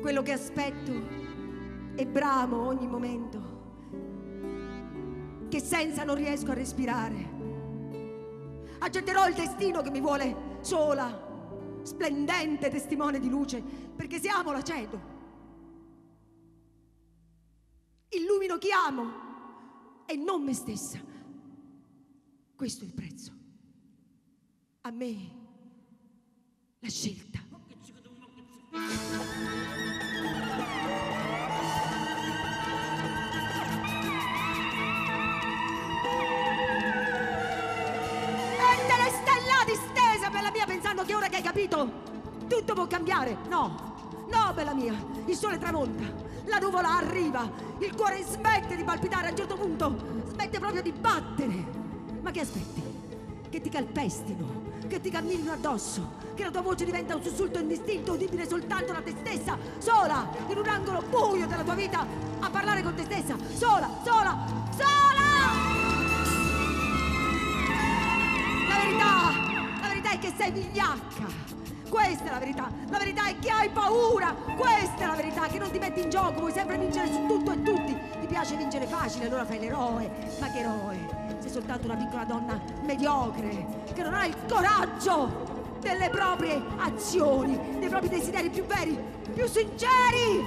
quello che aspetto e bramo ogni momento, che senza non riesco a respirare, accetterò il destino che mi vuole sola, splendente testimone di luce, perché se amo l'aceto, illumino chi amo e non me stessa. Questo è il prezzo. A me la scelta. Le stella distesa, bella mia, pensando che ora che hai capito tutto può cambiare. No, no, bella mia, il sole tramonta, la nuvola arriva, il cuore smette di palpitare, a un certo punto smette proprio di battere. Ma che aspetti? che ti calpestino, che ti camminino addosso, che la tua voce diventa un sussulto indistinto, udibile soltanto da te stessa, sola, in un angolo buio della tua vita, a parlare con te stessa, sola, sola, sola! La verità è che sei vigliacca. Questa è la verità è che hai paura, questa è la verità, che non ti metti in gioco, vuoi sempre vincere su tutto e tutti, ti piace vincere facile, allora fai l'eroe, ma che eroe? Sei soltanto una piccola donna mediocre, che non ha il coraggio delle proprie azioni, dei propri desideri più veri, più sinceri!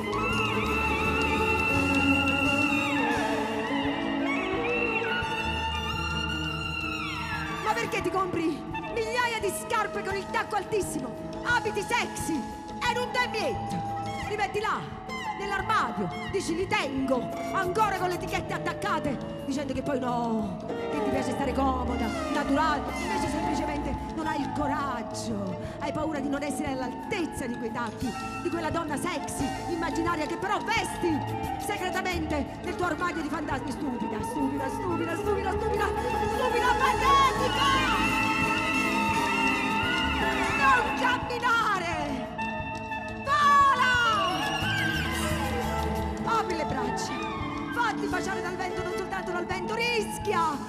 Ma perché ti compri migliaia di scarpe con il tacco altissimo, abiti sexy e non dai niente? Li metti là, nell'armadio, dici li tengo, ancora con le etichette attaccate, dicendo che poi no, che ti piace stare comoda, naturale, invece semplicemente non hai il coraggio, hai paura di non essere all'altezza di quei tacchi, di quella donna sexy, immaginaria che però vesti segretamente nel tuo armadio di fantasmi. Stupida, stupida, stupida, stupida, stupida, stupida, patetica! Non camminare! Vola! Apri le braccia, fatti baciare dal vento, non soltanto dal vento, rischia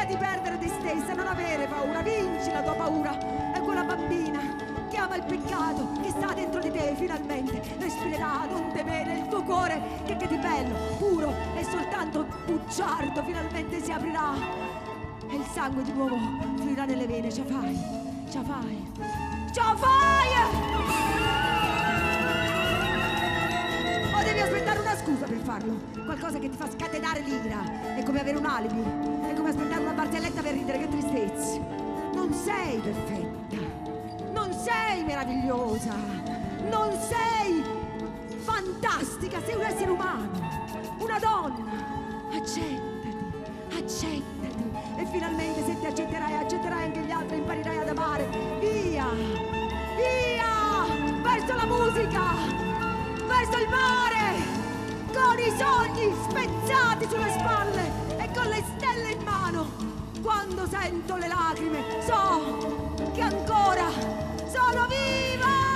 di perdere te stessa, non avere paura, vinci la tua paura, è quella bambina che ama il peccato, che sta dentro di te, finalmente respirerà, non temere, il tuo cuore che di bello, puro e soltanto bugiardo, finalmente si aprirà e il sangue di nuovo fluirà nelle vene, ce la fai! Ce la fai! Ce la fai! O devi aspettare una scusa per farlo? Qualcosa che ti fa scatenare l'ira. È come avere un alibi. È come aspettare una barzelletta per ridere, che tristezza. Non sei perfetta. Non sei meravigliosa. Non sei fantastica. Sei un essere umano. Una donna. Accettati. E finalmente se ti accetterai anche gli altri, imparerai ad amare. Via! Verso la musica! Verso il mare! Con i sogni spezzati sulle spalle e con le stelle in mano! Quando sento le lacrime, so che ancora sono viva!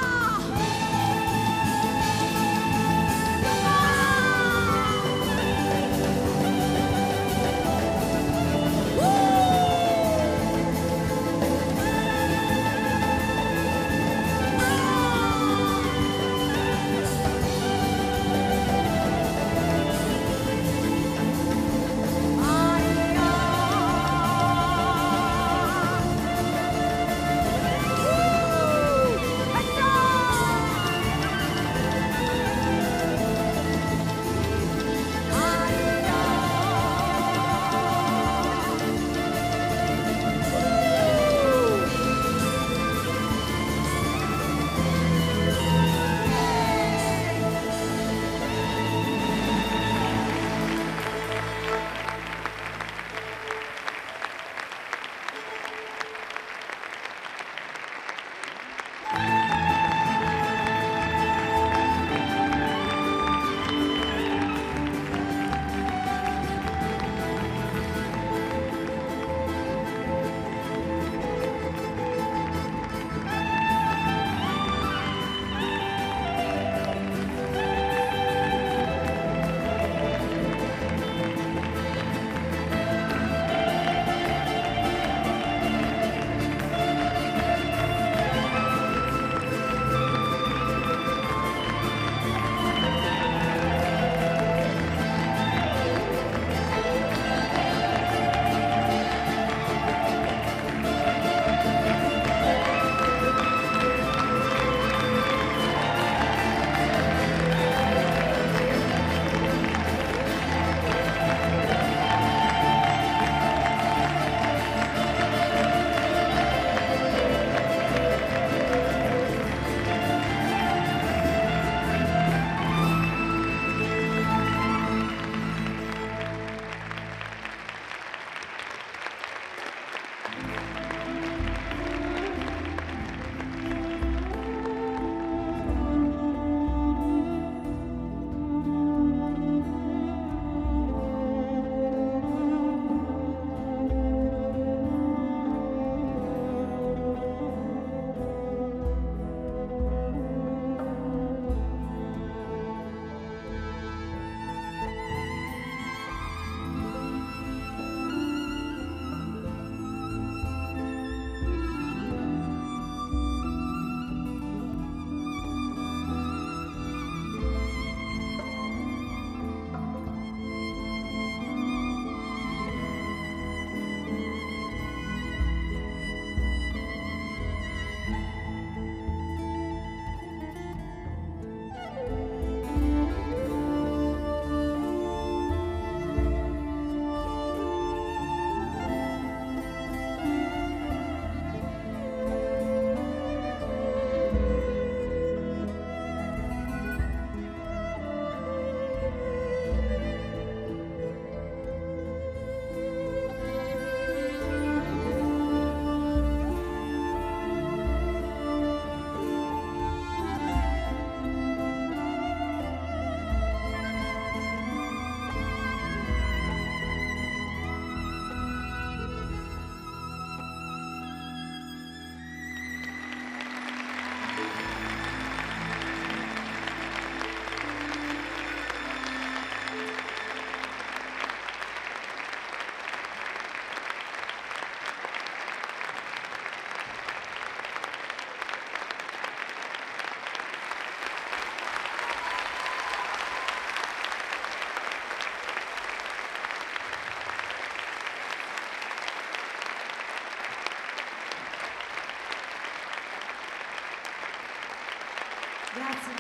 Grazie.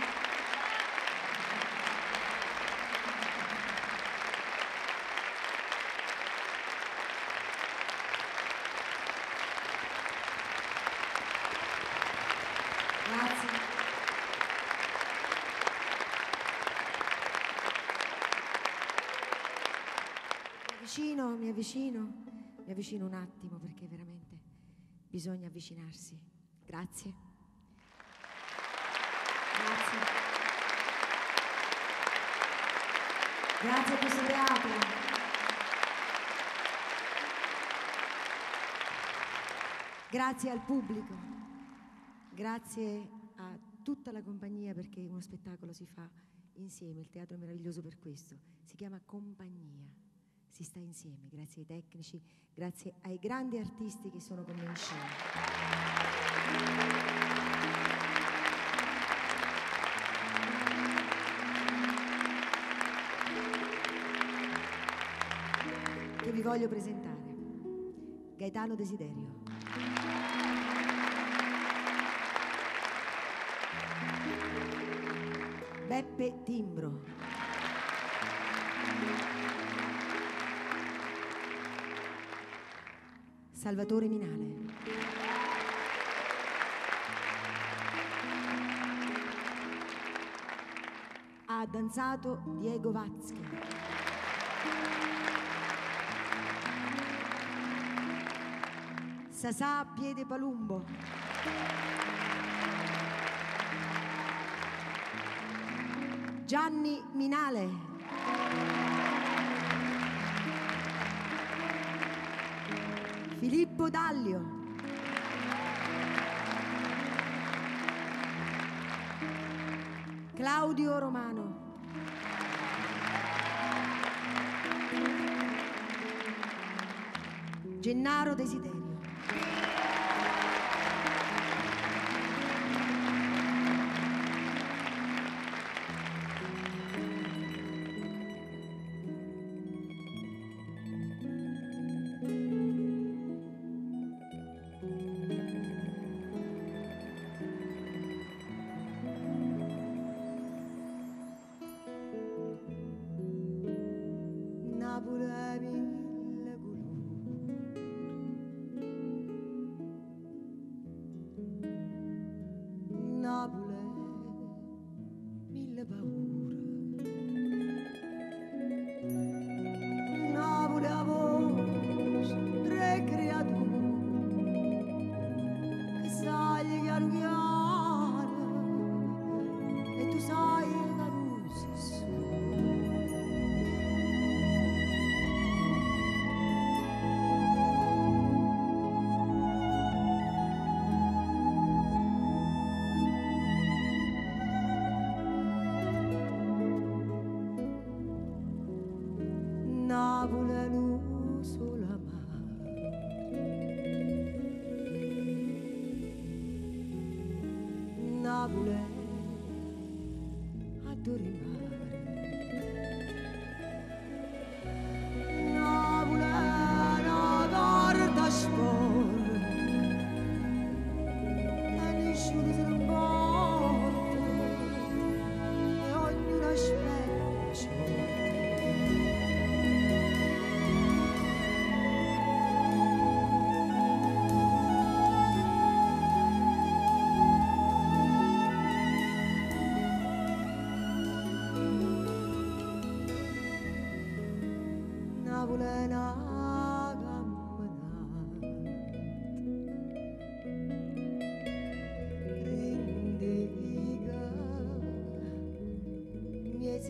Grazie. Mi avvicino un attimo perché veramente bisogna avvicinarsi. Grazie. Grazie. Grazie a questo teatro. Grazie al pubblico. Grazie a tutta la compagnia perché uno spettacolo si fa insieme. Il teatro è meraviglioso per questo. Si chiama compagnia. Si sta insieme, grazie ai tecnici, grazie ai grandi artisti che sono con me in scena. Che vi voglio presentare. Gaetano Desiderio. Beppe Timbro. Salvatore Minale. Ha danzato Diego Vazquez. Sasà Piede Palumbo. Gianni Minale. Filippo Dallio. Claudio Romano. Gennaro Desiderio. Rinde viga, miei